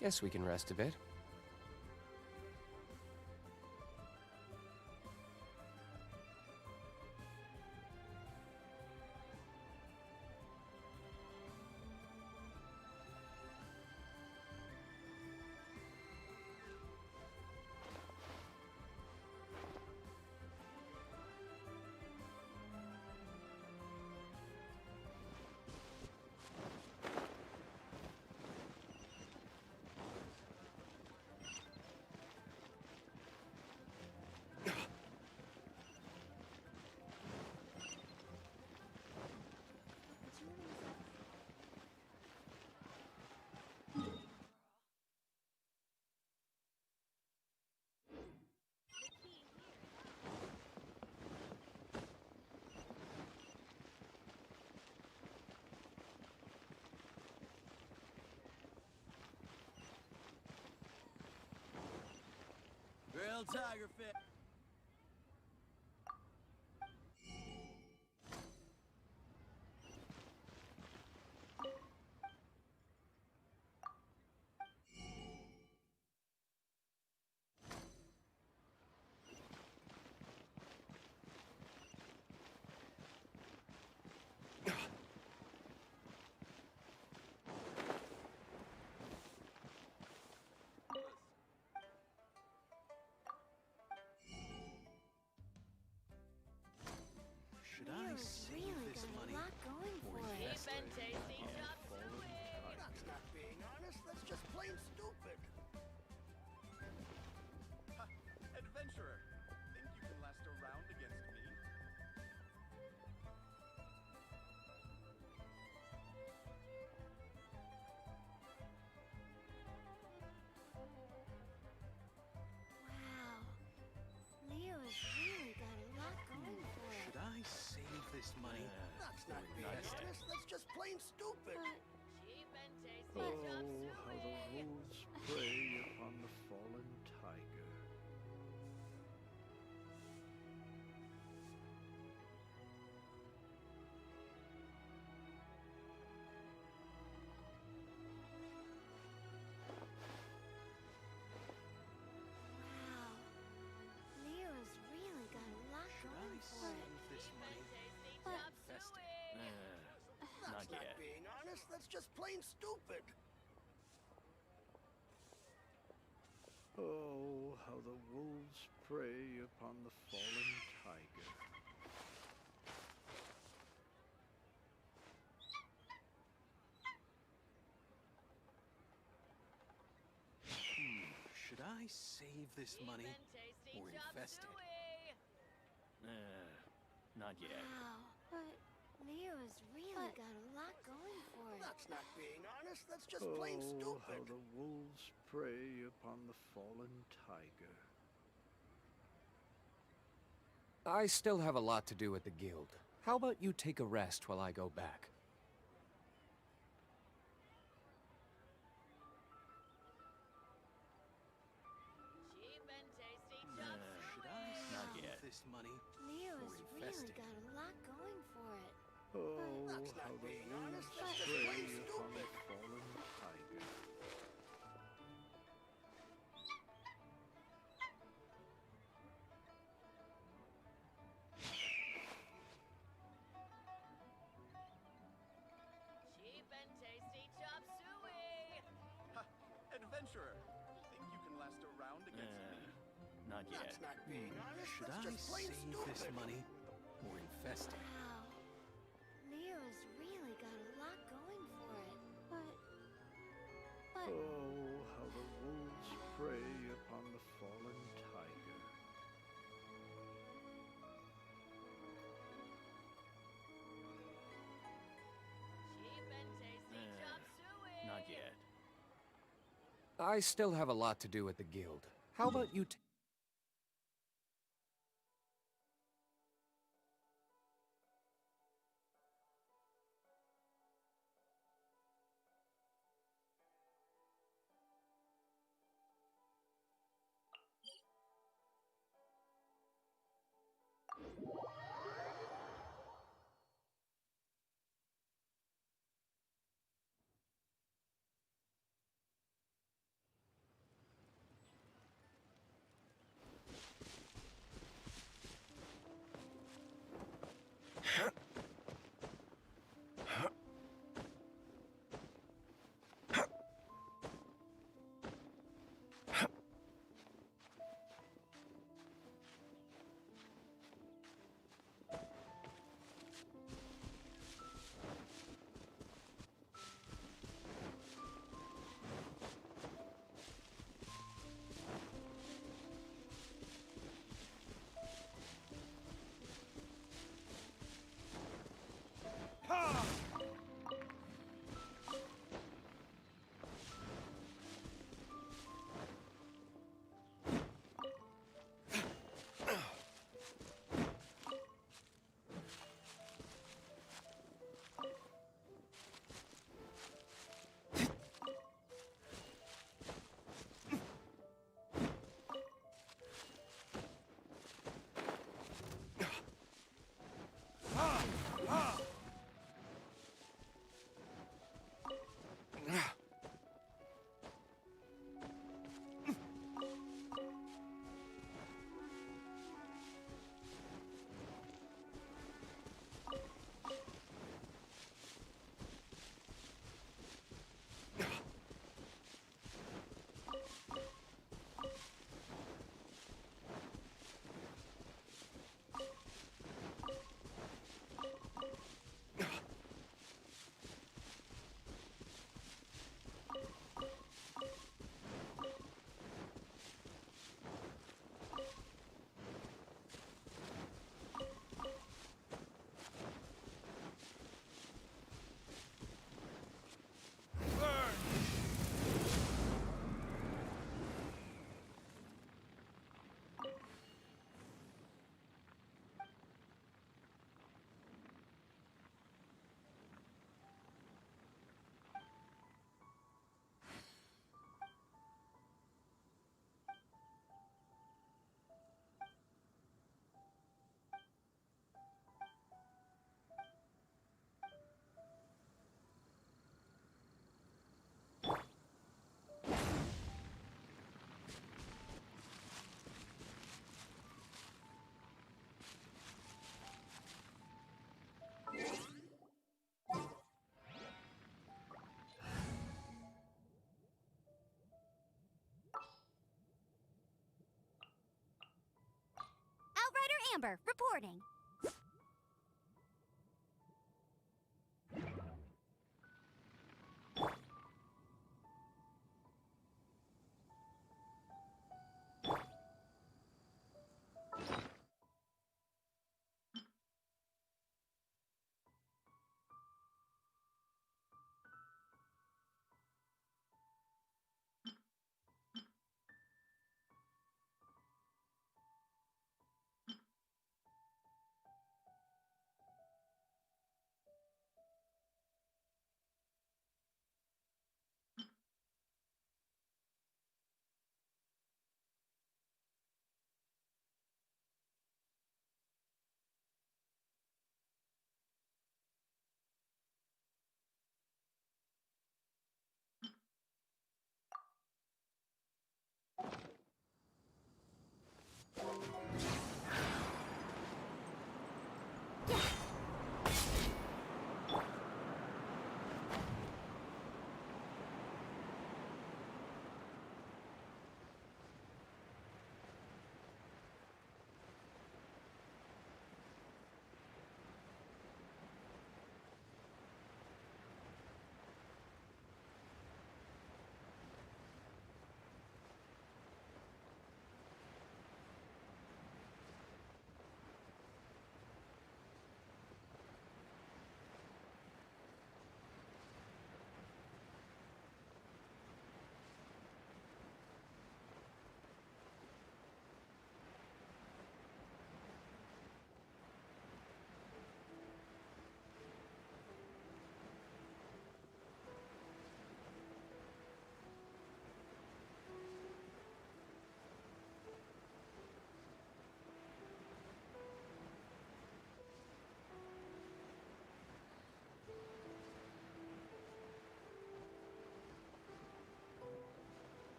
Guess we can rest a bit. Real tiger fit. Should I save this money or invest it? That's not being honest, that's just plain stupid. Adventurer, think you can last a round against me? Wow. Leo's really got a lot going for it. Should I save this money That's or not being invest it? honest, that's just plain stupid. Oh, how the wolves prey upon the fallen tiger. Wow. Leo's really got a lot Should I going for it. save this money or invest it? That's not being honest, that's just plain stupid. Oh, how the wolves prey upon the fallen tiger. Should I save this money or invest it? Not yet. Wow. But Leo's really got a lot going for it. That's not being honest, that's just plain Oh, how stupid. the wolves prey upon the fallen tiger. I still have a lot to do at the guild. How about you take a rest while I go back? Should I save this money Leo's or invest really it? got a lot going for it. Oh, That's how not the being wolves honest, that's just prey plain upon the stupid. fallen tiger. Adventurer, think you can last a round against me? Not yet. That's not being honest, Should that's I just plain save stupid. this money or invest it? Wow. Leo's really got a lot going for it. But Oh, how the wolves prey upon the fallen tiger. Not yet. I still have a lot to do at the guild. How about you Amber, reporting.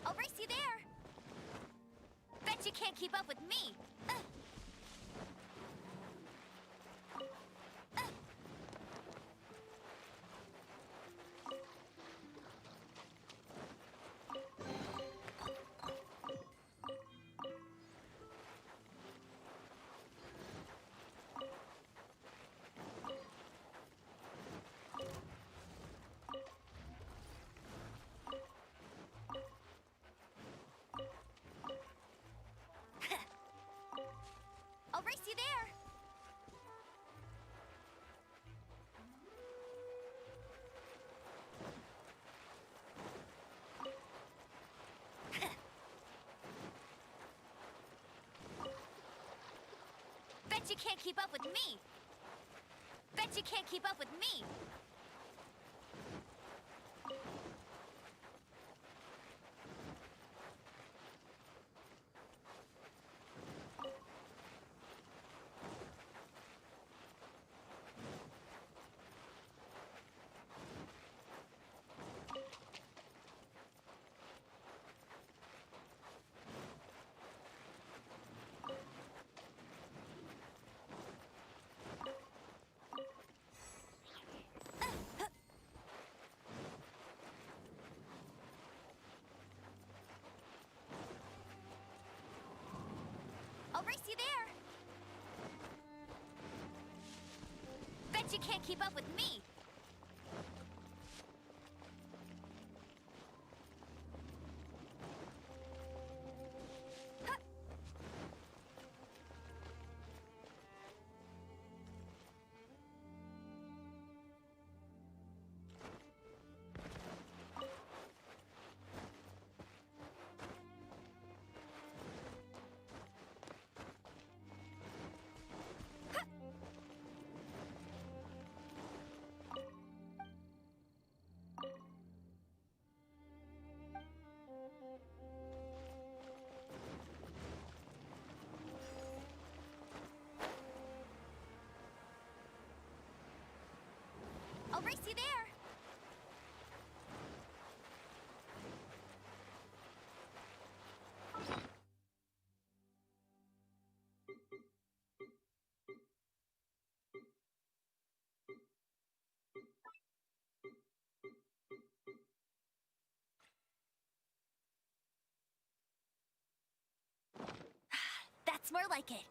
I'll race you there. Bet you can't keep up with me. I'll race you there. Bet you can't keep up with me. Bet you can't keep up with me. I'll race you there. Bet you can't keep up with me. more like it.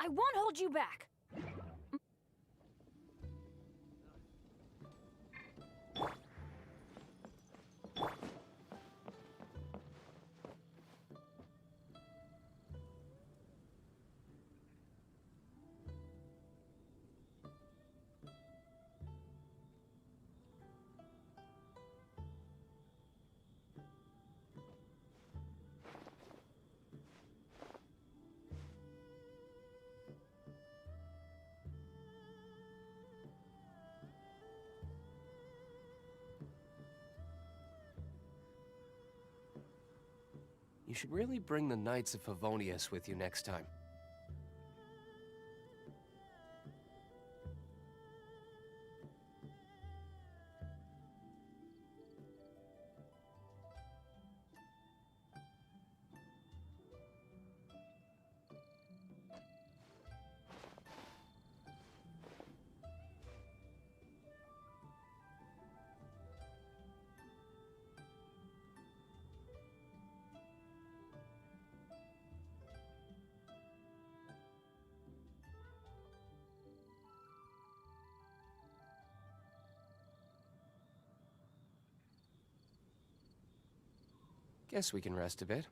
I won't hold you back. You should really bring the Knights of Favonius with you next time. Guess we can rest a bit.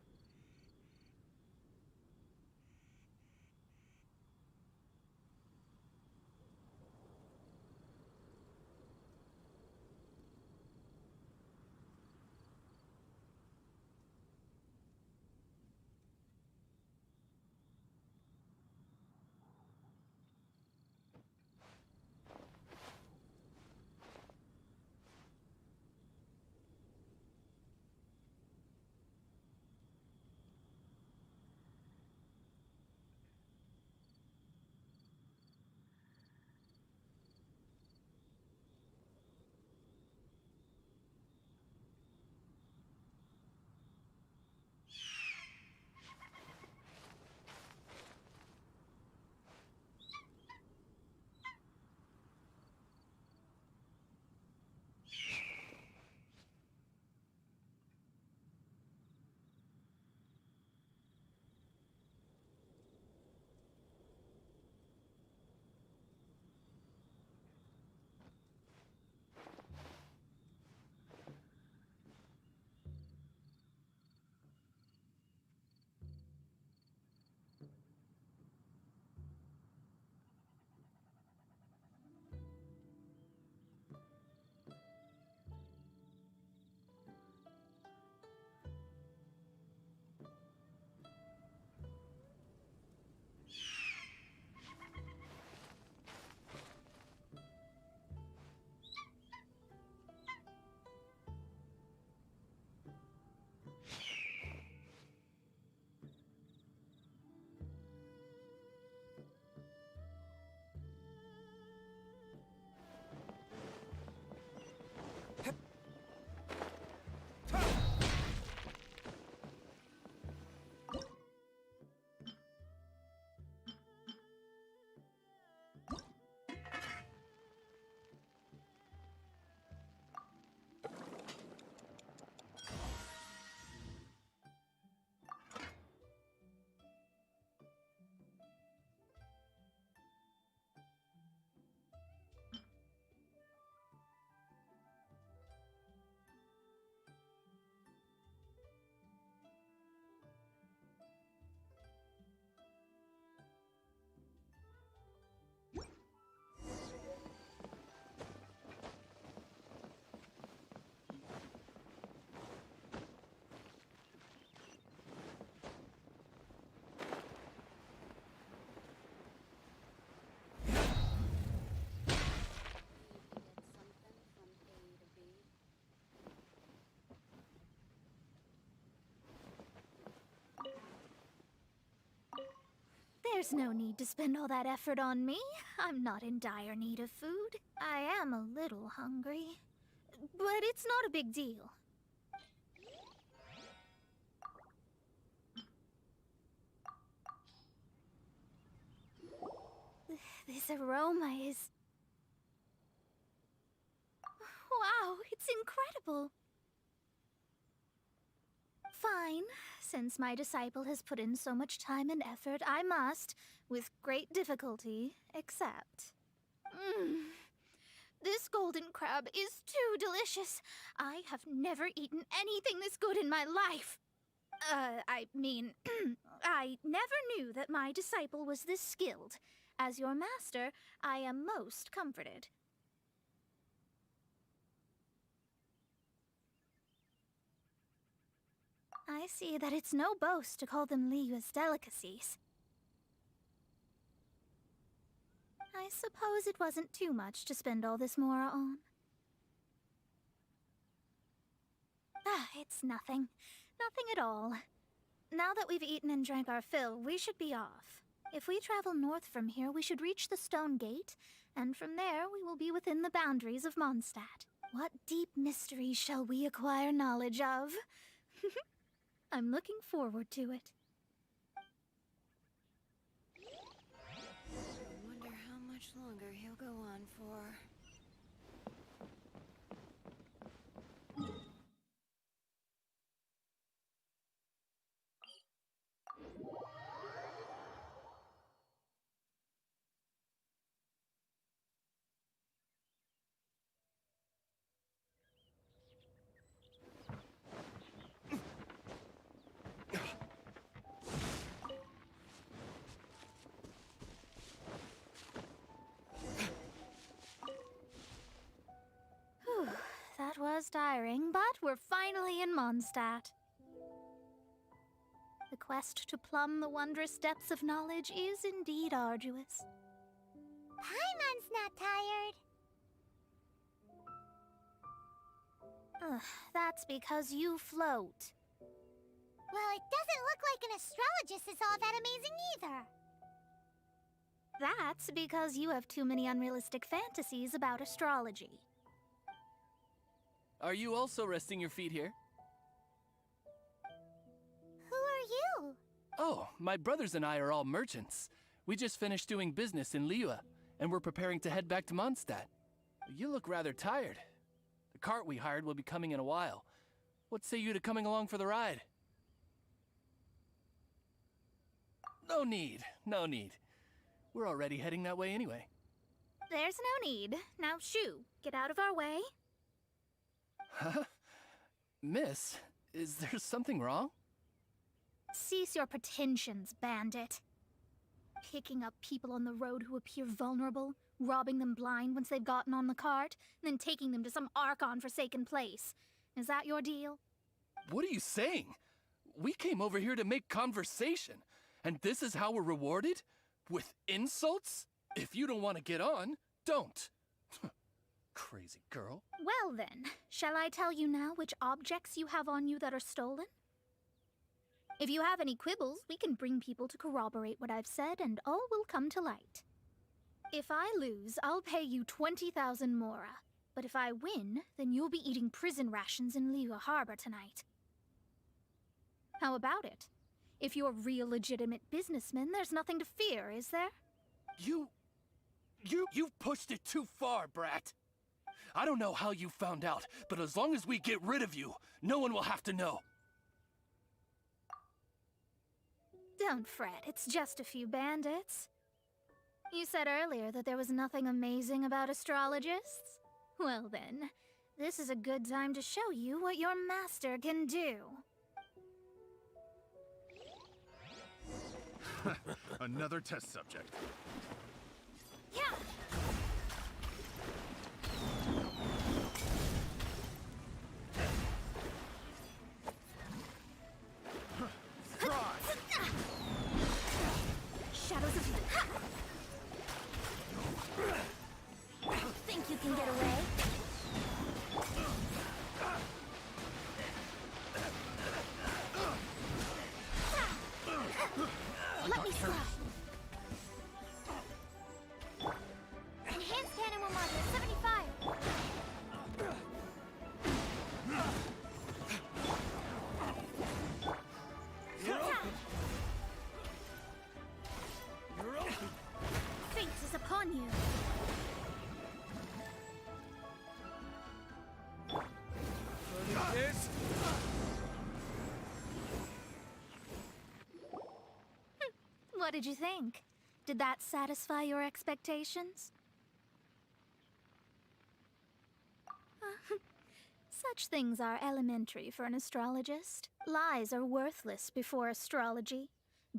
There's no need to spend all that effort on me. I'm not in dire need of food. I am a little hungry, but it's not a big deal. This aroma is... Wow, it's incredible. Fine. Since my disciple has put in so much time and effort, I must, with great difficulty, accept. This golden crab is too delicious. I have never eaten anything this good in my life. I mean, I never knew that my disciple was this skilled. As your master, I am most comforted. I see that it's no boast to call them Liyue's delicacies. I suppose it wasn't too much to spend all this mora on. It's nothing. Nothing at all. Now that we've eaten and drank our fill, we should be off. If we travel north from here, we should reach the Stone Gate, and from there we will be within the boundaries of Mondstadt. What deep mysteries shall we acquire knowledge of? I'm looking forward to it. I wonder how much longer he'll go on for. That was tiring, but we're finally in Mondstadt. The quest to plumb the wondrous depths of knowledge is indeed arduous. Paimon's not tired. That's because you float. Well, it doesn't look like an astrologist is all that amazing either. That's because you have too many unrealistic fantasies about astrology. Are you also resting your feet here? Who are you? Oh, my brothers and I are all merchants. We just finished doing business in Liyue, and we're preparing to head back to Mondstadt. You look rather tired. The cart we hired will be coming in a while. What say you to coming along for the ride? No need, no need. We're already heading that way anyway. There's no need. Now shoo, get out of our way. Huh? Miss, is there something wrong? Cease your pretensions, bandit. Picking up people on the road who appear vulnerable, robbing them blind once they've gotten on the cart, and then taking them to some Archon-forsaken place. Is that your deal? What are you saying? We came over here to make conversation, and this is how we're rewarded? With insults? If you don't want to get on, don't. Crazy girl. Well then, shall I tell you now which objects you have on you that are stolen? If you have any quibbles, we can bring people to corroborate what I've said, and all will come to light. If I lose, I'll pay you 20,000 mora. But if I win, then you'll be eating prison rations in Liyue Harbor tonight. How about it? If you're real legitimate businessmen, there's nothing to fear, is there? You've pushed it too far, brat. I don't know how you found out, but as long as we get rid of you, no one will have to know. Don't fret, it's just a few bandits. You said earlier that there was nothing amazing about astrologists? Well then, this is a good time to show you what your master can do. Another test subject. Yeah! Shadows of... Think you can get away? Let me slide. What did you think? Did that satisfy your expectations? Such things are elementary for an astrologist. Lies are worthless before astrology.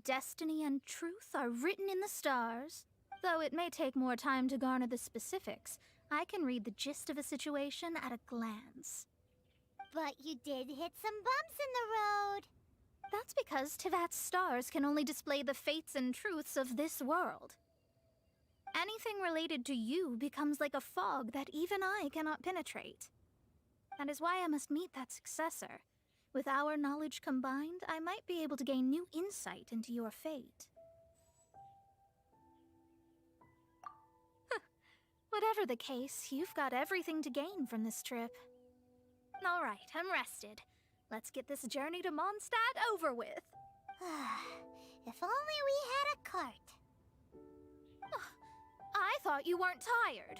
Destiny and truth are written in the stars. Though it may take more time to garner the specifics, I can read the gist of a situation at a glance. But you did hit some bumps in the road. That's because Tivat's stars can only display the fates and truths of this world. Anything related to you becomes like a fog that even I cannot penetrate. That is why I must meet that successor. With our knowledge combined, I might be able to gain new insight into your fate. Whatever the case, you've got everything to gain from this trip. All right, I'm rested. Let's get this journey to Mondstadt over with. If only we had a cart. I thought you weren't tired.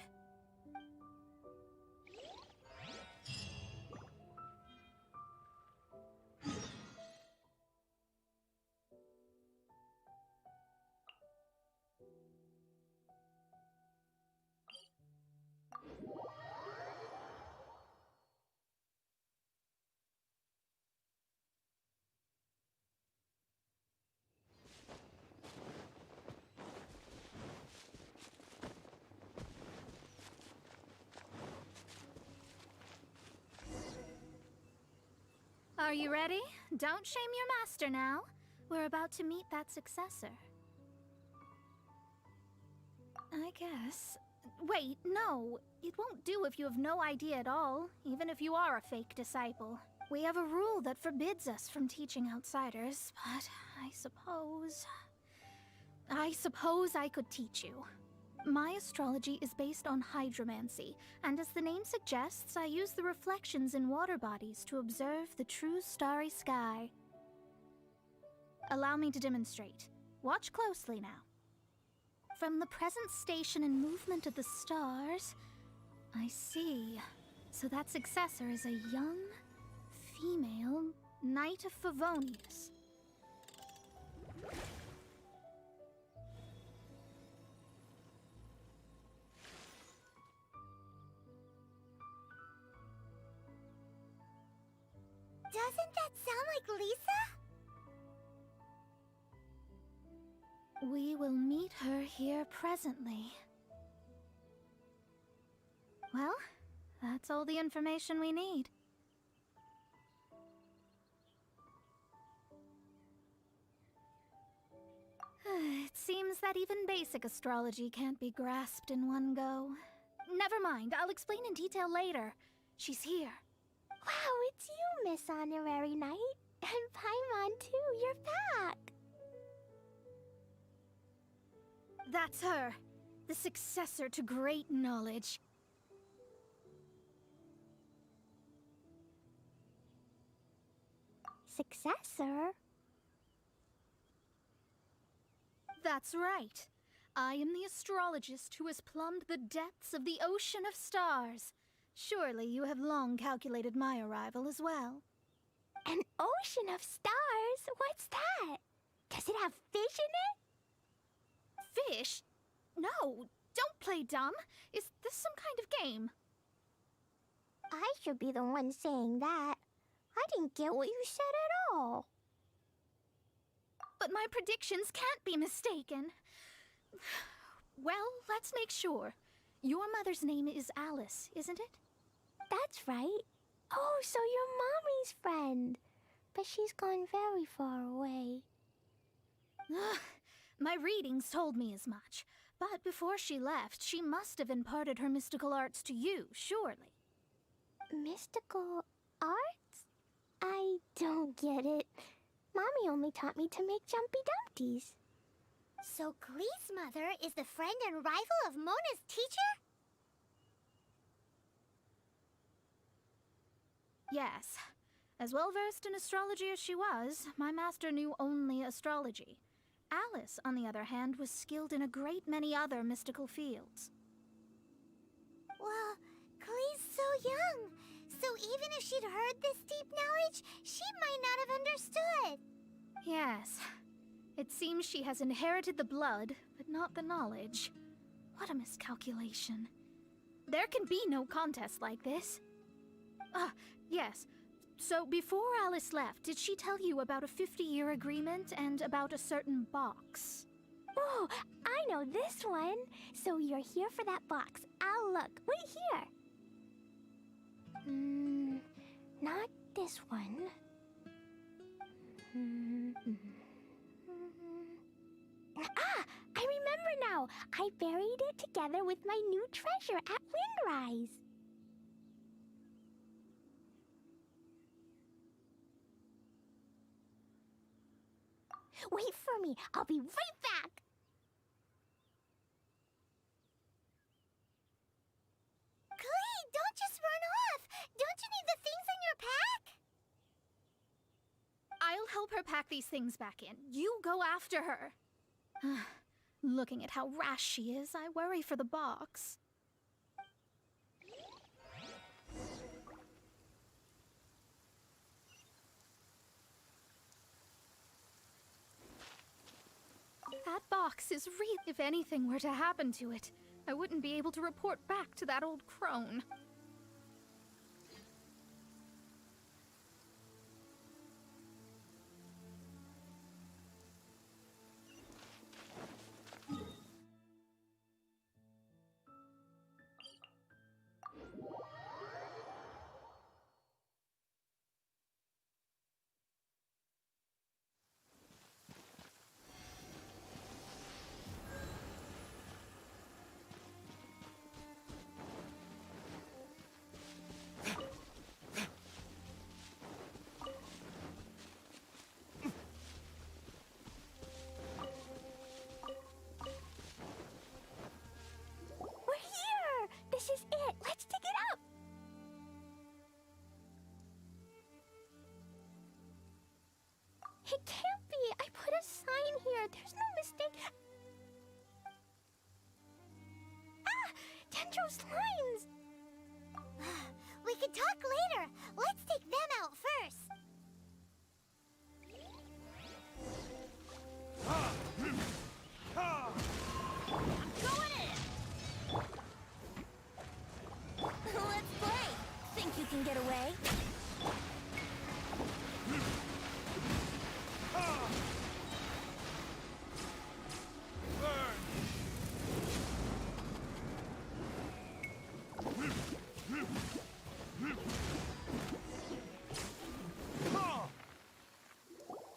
Are you ready? Don't shame your master now. We're about to meet that successor. I guess. Wait, no. It won't do if you have no idea at all, even if you are a fake disciple. We have a rule that forbids us from teaching outsiders, but I suppose I could teach you. My astrology is based on hydromancy, and as the name suggests, I use the reflections in water bodies to observe the true starry sky. Allow me to demonstrate. Watch closely now. From the present station and movement of the stars, I see. So that successor is a young, female Knight of Favonius. Doesn't that sound like Lisa? We will meet her here presently. Well, that's all the information we need. It seems that even basic astrology can't be grasped in one go. Never mind, I'll explain in detail later. She's here. Wow, it's you, Miss Honorary Knight. And Paimon, too, you're back. That's her, the successor to great knowledge. Successor? That's right. I am the astrologist who has plumbed the depths of the ocean of stars. Surely you have long calculated my arrival as well. An ocean of stars? What's that? Does it have fish in it? Fish? No, don't play dumb. Is this some kind of game? I should be the one saying that. I didn't get what you said at all. But my predictions can't be mistaken. Well, let's make sure. Your mother's name is Alice, isn't it? That's right. Oh, so you're Mommy's friend. But she's gone very far away. My readings told me as much. But before she left, she must have imparted her mystical arts to you, surely. Mystical arts? I don't get it. Mommy only taught me to make Jumpy Dumpties. So Glee's mother is the friend and rival of Mona's teacher? Yes. As well versed in astrology as she was, my master knew only astrology. Alice, on the other hand, was skilled in a great many other mystical fields. Well, Glee's so young. So even if she'd heard this deep knowledge, she might not have understood. Yes. It seems she has inherited the blood, but not the knowledge. What a miscalculation. There can be no contest like this. Ah, yes. So before Alice left, did she tell you about a 50-year agreement and about a certain box? Oh, I know this one. So you're here for that box. I'll look. Wait here. Not this one. Ah, I remember now. I buried it together with my new treasure at Windrise. Wait for me. I'll be right back. Glee, don't just run off. Don't you need the things in your pack? I'll help her pack these things back in. You go after her. Looking at how rash she is, I worry for the box. That box is real. If anything were to happen to it, I wouldn't be able to report back to that old crone. This is it. Let's dig it up. It can't be. I put a sign here. There's no mistake. Ah! Dendro slimes! We can talk later. Let's take them out first. Let's play. Think you can get away?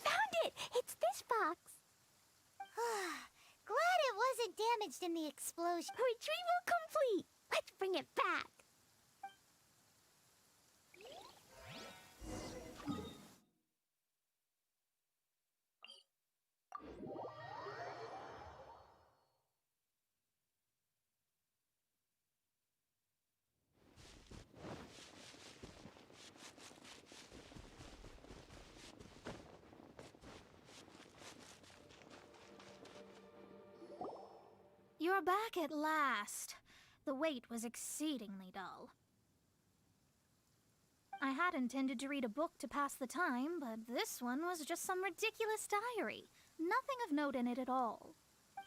Found it! It's this box. Glad it wasn't damaged in the explosion. Retrieval complete. Let's bring it back. You're back at last. The wait was exceedingly dull. I had intended to read a book to pass the time, but this one was just some ridiculous diary. Nothing of note in it at all.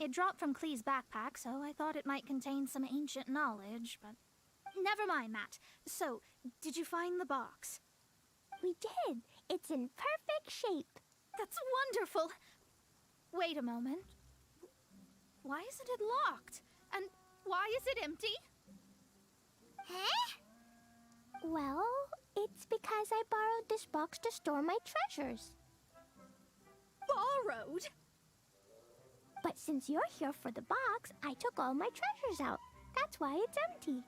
It dropped from Klee's backpack, so I thought it might contain some ancient knowledge, but... Never mind that. So, did you find the box? We did. It's in perfect shape. That's wonderful! Wait a moment. Why isn't it locked? And why is it empty? Huh? Well, it's because I borrowed this box to store my treasures. Borrowed? But since you're here for the box, I took all my treasures out. That's why it's empty.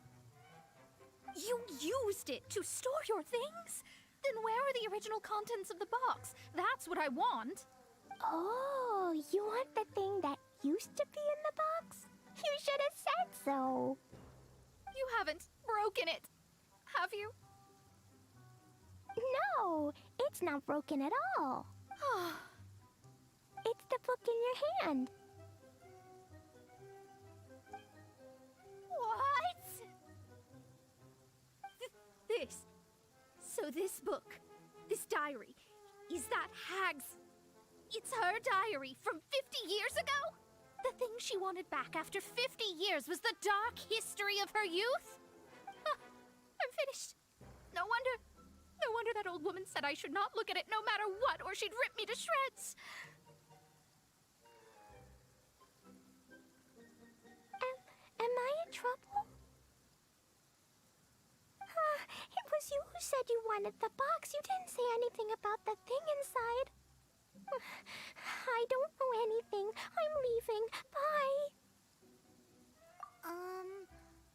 You used it to store your things? Then where are the original contents of the box? That's what I want. Oh, you want the thing that used to be in the box? You should have said so. You haven't broken it, have you? No, it's not broken at all. It's the book in your hand. What? This. So this book, this diary, is that Hag's It's her diary from 50 years ago? The thing she wanted back after 50 years was the dark history of her youth? Huh, I'm finished. No wonder that old woman said I should not look at it no matter what, or she'd rip me to shreds. Am I in trouble? It was you who said you wanted the box. You didn't say anything about the thing inside. I don't know anything. I'm leaving. Bye.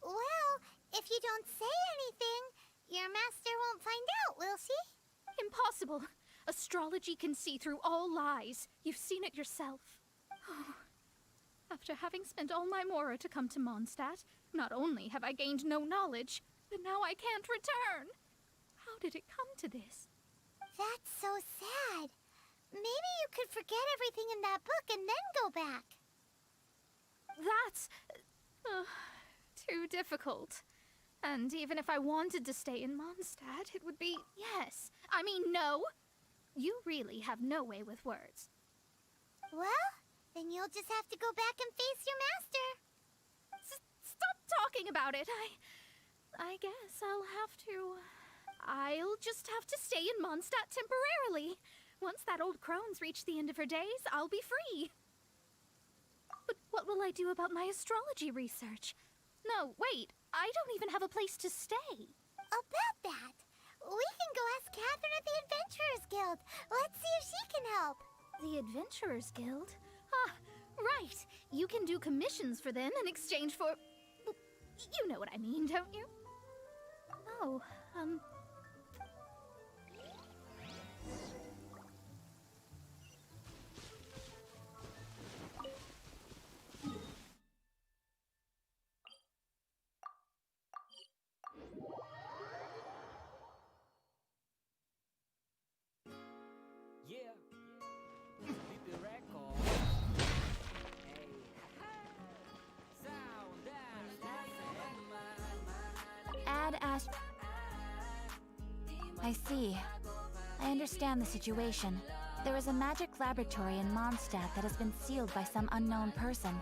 Well, if you don't say anything, your master won't find out, will she? Impossible. Astrology can see through all lies. You've seen it yourself. After having spent all my mora to come to Mondstadt, not only have I gained no knowledge, but now I can't return. How did it come to this? That's so sad. Maybe you could forget everything in that book and then go back. That's too difficult. And even if I wanted to stay in Mondstadt, it would be yes. I mean, no. You really have no way with words. Well, then you'll just have to go back and face your master. Stop talking about it. I guess I'll just have to stay in Mondstadt temporarily. Once that old crone's reached the end of her days, I'll be free. But what will I do about my astrology research? No, wait. I don't even have a place to stay. About that, we can go ask Catherine at the Adventurers Guild. Let's see if she can help. The Adventurers Guild? Ah, right. You can do commissions for them in exchange for... You know what I mean, don't you? Oh, I see. I understand the situation. There is a magic laboratory in Mondstadt that has been sealed by some unknown person.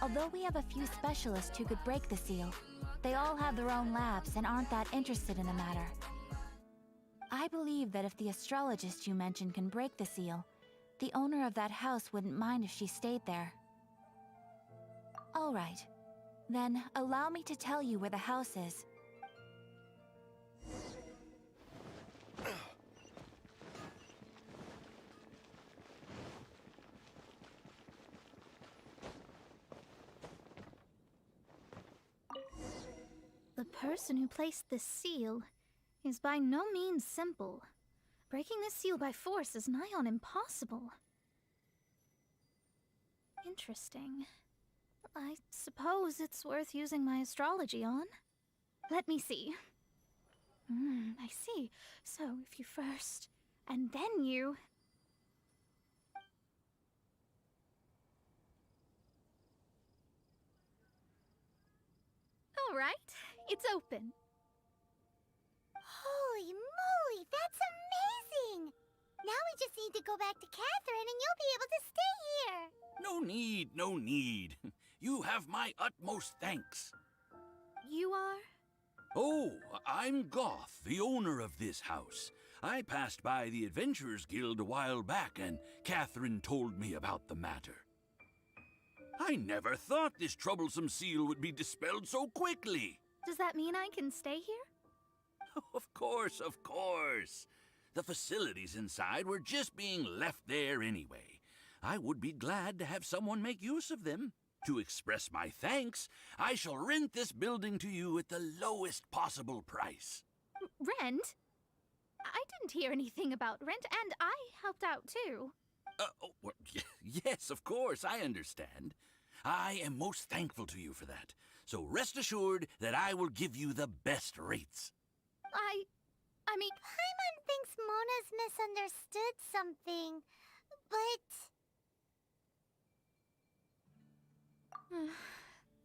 Although we have a few specialists who could break the seal, they all have their own labs and aren't that interested in the matter. I believe that if the astrologist you mentioned can break the seal, the owner of that house wouldn't mind if she stayed there. All right. Then, allow me to tell you where the house is. the person who placed this seal is by no means simple. Breaking this seal by force is nigh on impossible. Interesting. I suppose it's worth using my astrology on. Let me see. I see. So if you first, and then you... All right, it's open. Holy moly, that's amazing! Now we just need to go back to Catherine and you'll be able to stay here. No need, no need. You have my utmost thanks. You are? Oh, I'm Goth, the owner of this house. I passed by the Adventurers Guild a while back, and Catherine told me about the matter. I never thought this troublesome seal would be dispelled so quickly. Does that mean I can stay here? Of course, of course. The facilities inside were just being left there anyway. I would be glad to have someone make use of them. To express my thanks, I shall rent this building to you at the lowest possible price. Rent? I didn't hear anything about rent, and I helped out too. Yes, of course, I understand. I am most thankful to you for that. So rest assured that I will give you the best rates. I mean... Paimon thinks Mona's misunderstood something, but...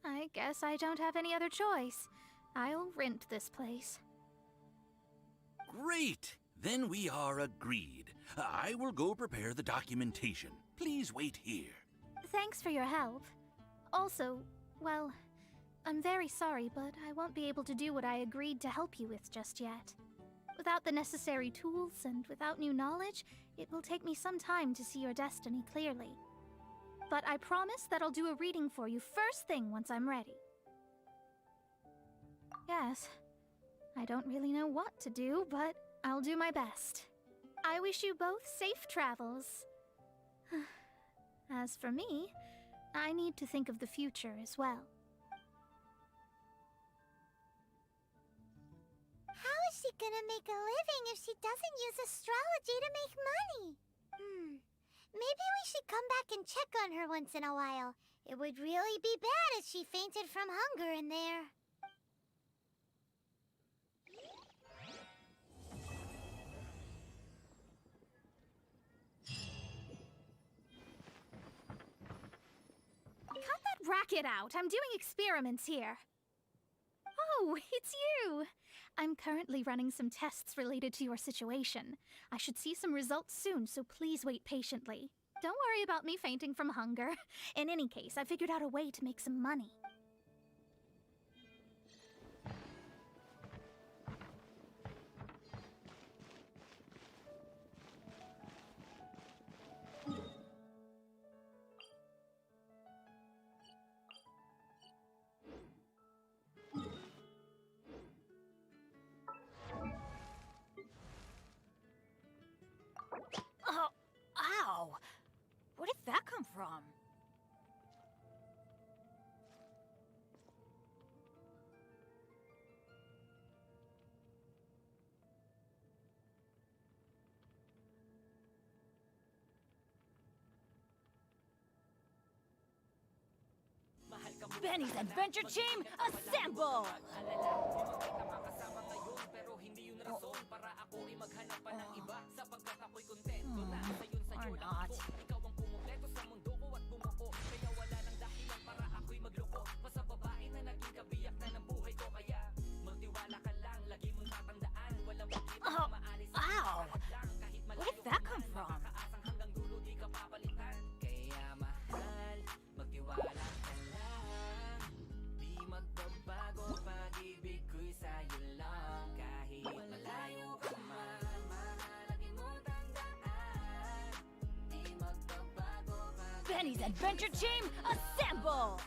I guess I don't have any other choice. I'll rent this place. Great! Then we are agreed. I will go prepare the documentation. Please wait here. Thanks for your help. Also, well, I'm very sorry, but I won't be able to do what I agreed to help you with just yet. Without the necessary tools and without new knowledge, it will take me some time to see your destiny clearly. But I promise that I'll do a reading for you first thing once I'm ready. Yes, I don't really know what to do, but I'll do my best. I wish you both safe travels. As for me, I need to think of the future as well. How is she gonna make a living if she doesn't use astrology to make money? Maybe we should come back and check on her once in a while. It would really be bad if she fainted from hunger in there. Cut that racket out! I'm doing experiments here. Oh, it's you! I'm currently running some tests related to your situation. I should see some results soon, so please wait patiently. Don't worry about me fainting from hunger. In any case, I figured out a way to make some money. Oh, ow! Where did that come from? Benny's Adventure Team, assemble! Or not. Oh, ow! Where did that come from? Benny's Adventure Team, assemble!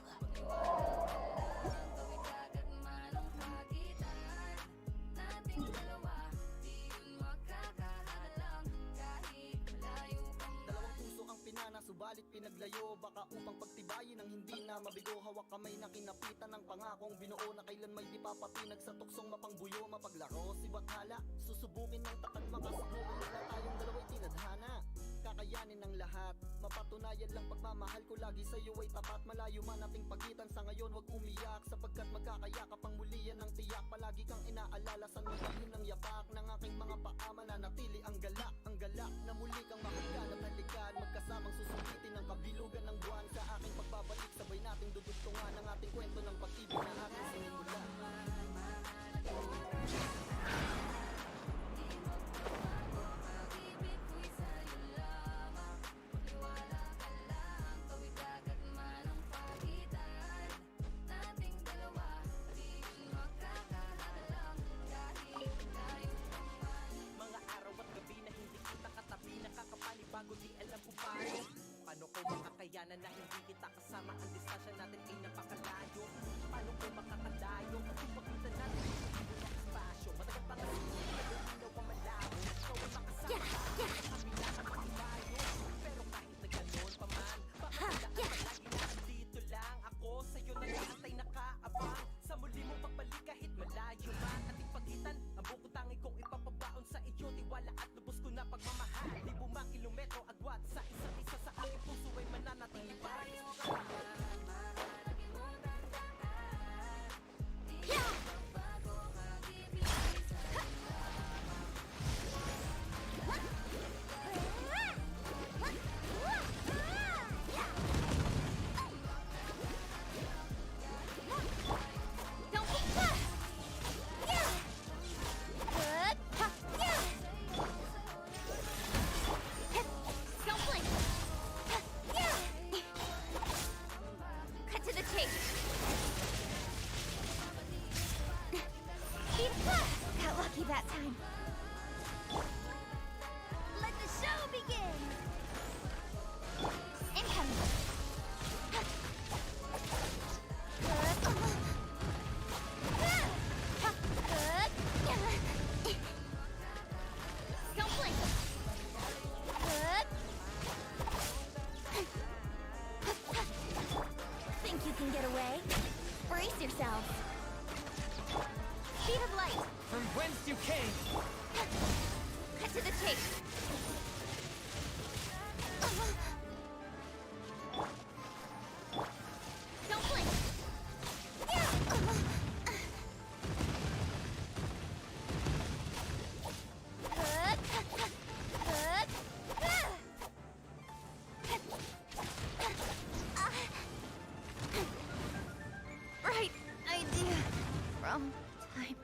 Dalawang puso ang pinana, subalit pinaglayo. Baka upang pagtibayin ang hindi na mabigo. Hawak kamay na kinapitan ng pangakong binuo na kailan may di papatinag sa tuksong mapangbuyo, mapaglaro, sibathala. Susubukin ng takad makasubukan na tayong dalawa'y tinadhana. Kakayanin ng lahat, mapatunayan lang pagmamahal ko lagi sa'yo ay tapat. Malayo man ating pagitan sa ngayon, wag umiyak, sapagkat magkakayakap ang mulian ng tiyak. Palagi kang inaalala sa nagihim ng yapak ng aking mga paa, mananatili ang galak na muli kang makagana halikan. Magkasamang susulitin ng kabilugan ng buwan. Sa aking pagbabalik, sabay nating dudugtungan ang ating kwento ng pag-ibig na ating sinimula. Mga araw Levitate! Don't blink! Right idea. Wrong time.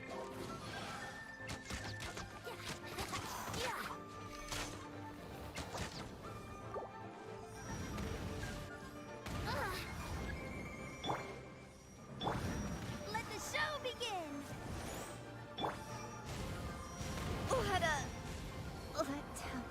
Let the show begin! Let down.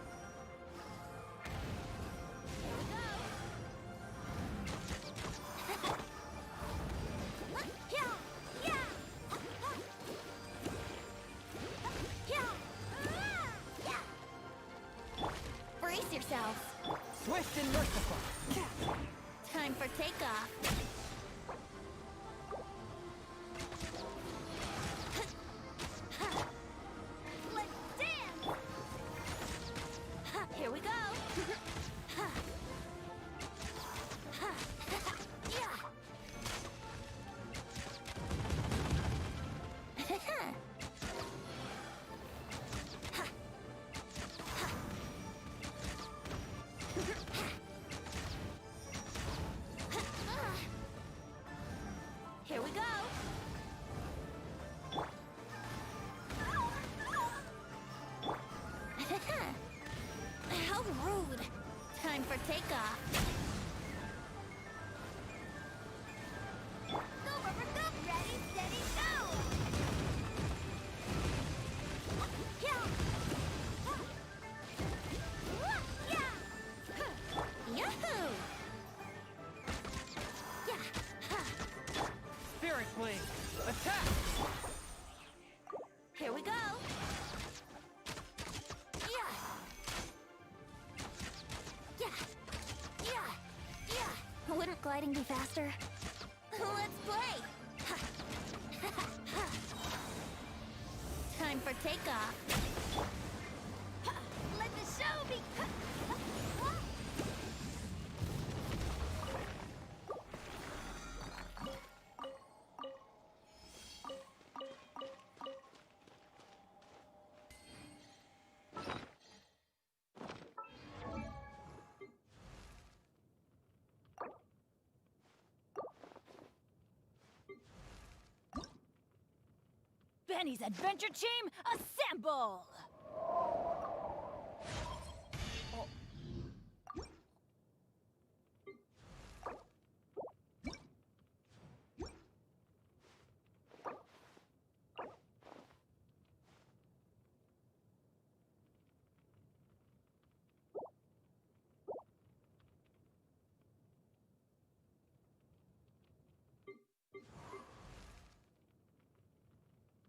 Brace yourselves. Swift and merciful. Time for takeoff. Let's dance! Here we go. Here we go. How rude. Time for takeoff. Go, rubber, go! Ready, steady, go! Yahoo! Spirit Blade. Attack! Here we go. Wouldn't gliding be faster? Let's play. Time for takeoff. Let the show be. Benny's Adventure Team, assemble!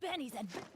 Benny's Adventure...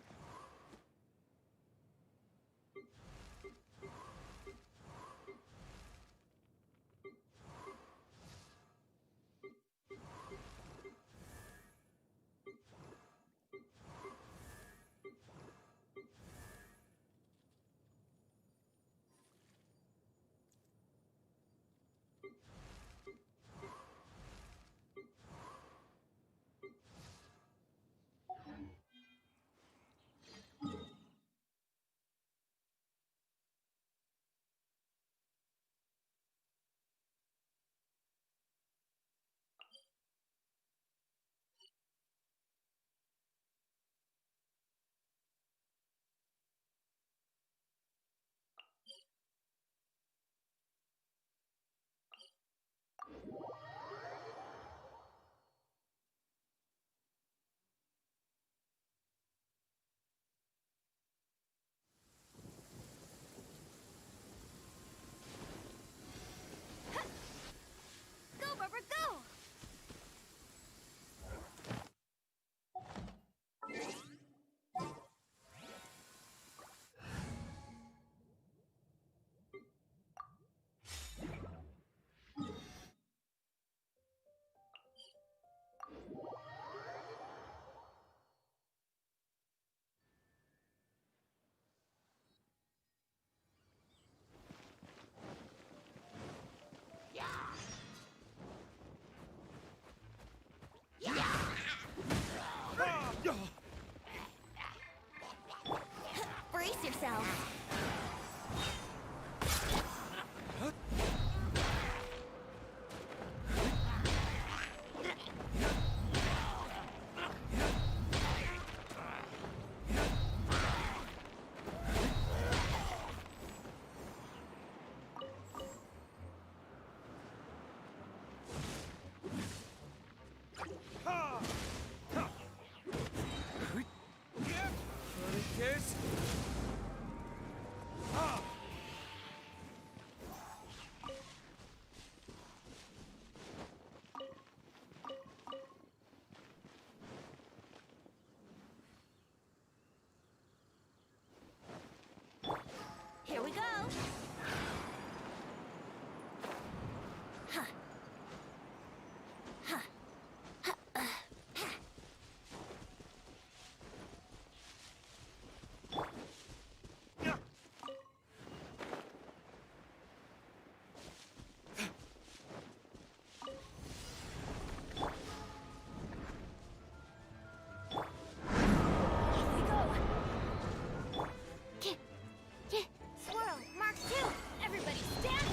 Here we go. Huh. Huh. Swirl, Mark 2! Everybody stand!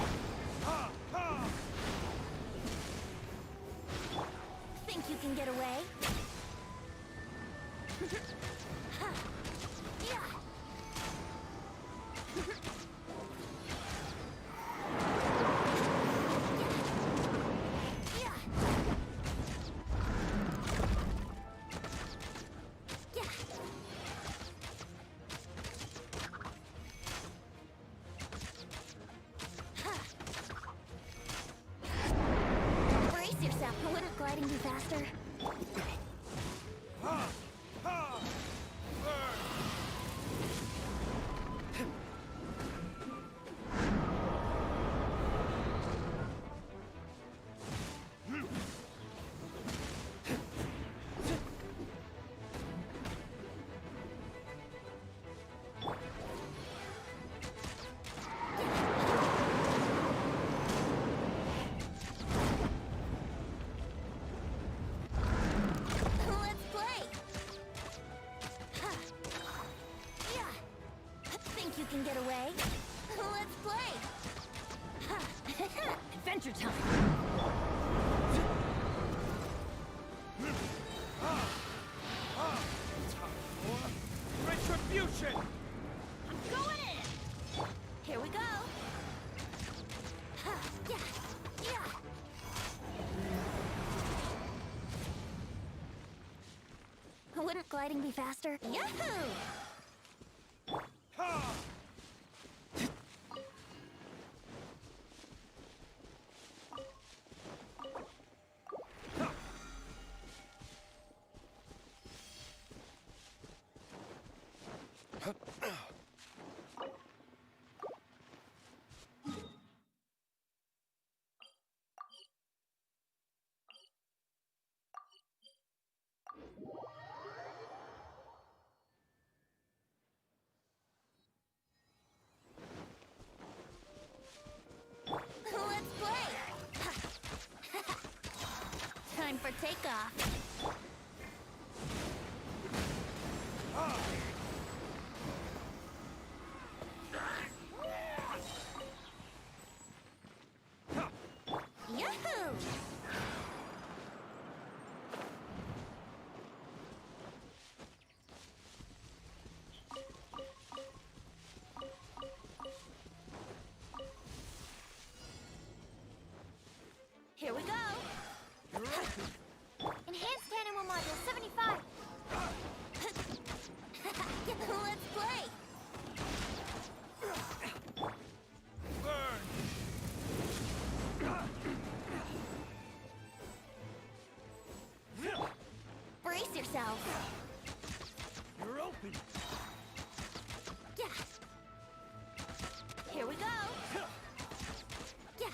Think you can get away? Yeah. Yeah. Yeah. Brace yourself. Wouldn't gliding be faster? Let's play! Yeah. Think you can get away? Let's play! Adventure time! Retribution! I'm going in! Here we go! Yeah! Yeah! Wouldn't gliding be faster? Yahoo! Let's play! Time for takeoff. Yahoo! Here we go! Enhanced Animal Module 75! Let's play! Brace yourself! You're open! Yeah! Here we go! Yeah! Yeah!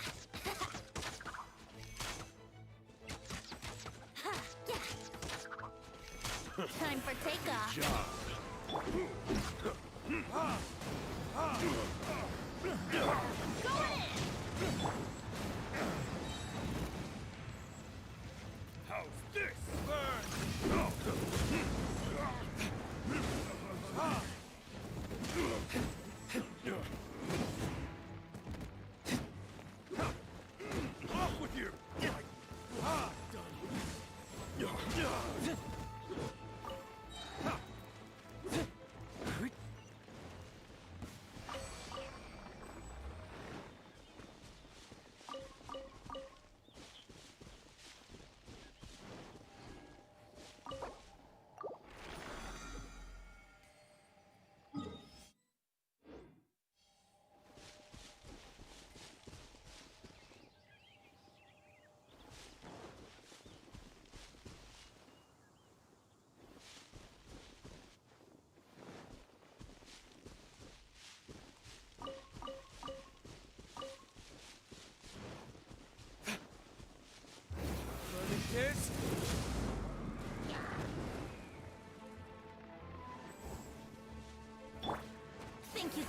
Time for takeoff! Going in! How's this? Burn!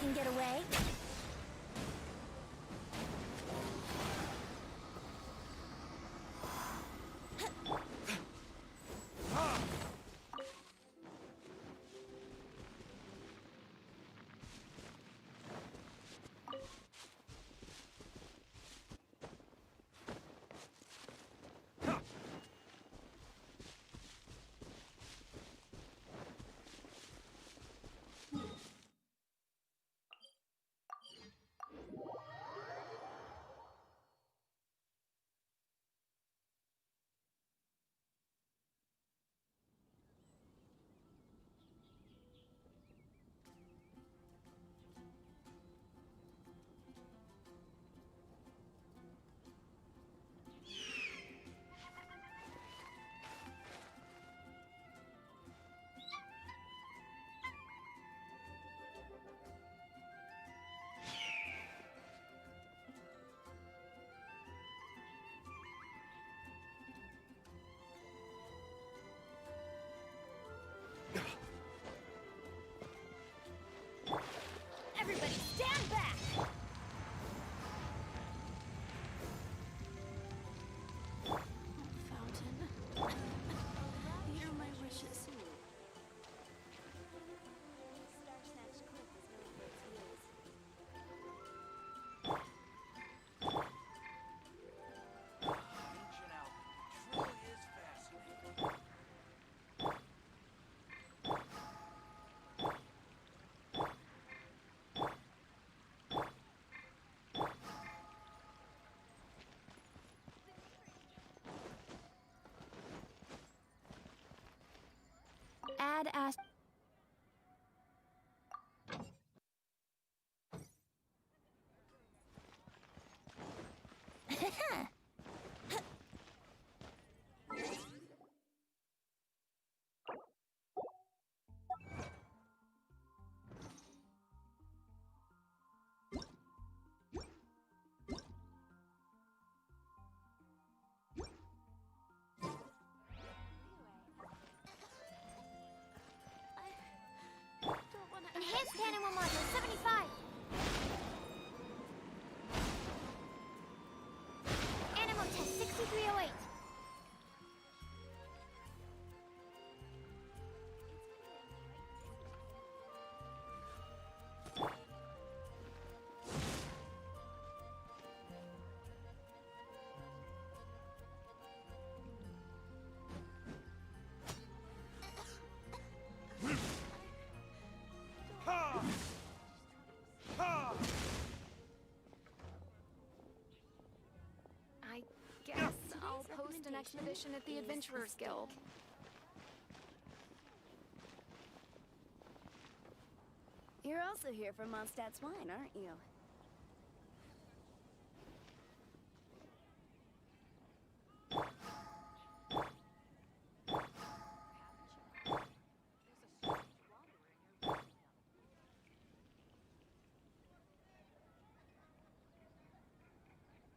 can get away. Everybody stand back! Fountain. Hear my wishes. Ancient Alchemy truly is fascinating. Add ast. Enhanced animal module 75. Animal test 6308. I guess I'll post an expedition at the Adventurers Guild. You're also here for Mondstadt's wine, aren't you?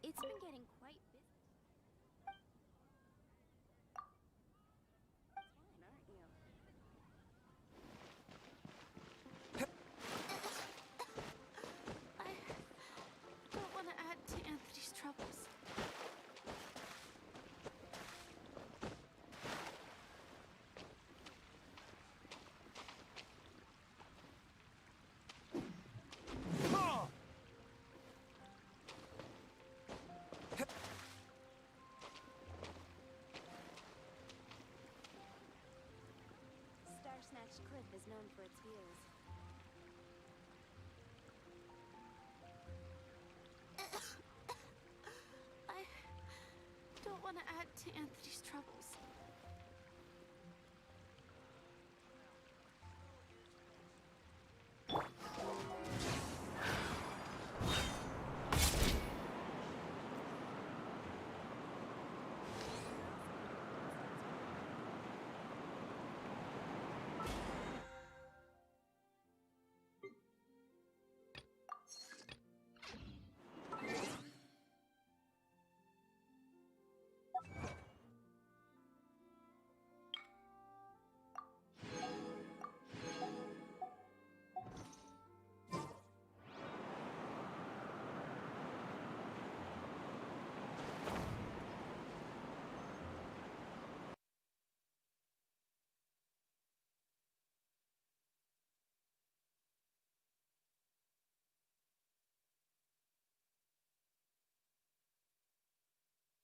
It's been getting quite busy. Wine, aren't you? I don't want to add to Anthony's troubles. Star-Snatched Cliff is known for its views. I don't want to add to Anthony's troubles.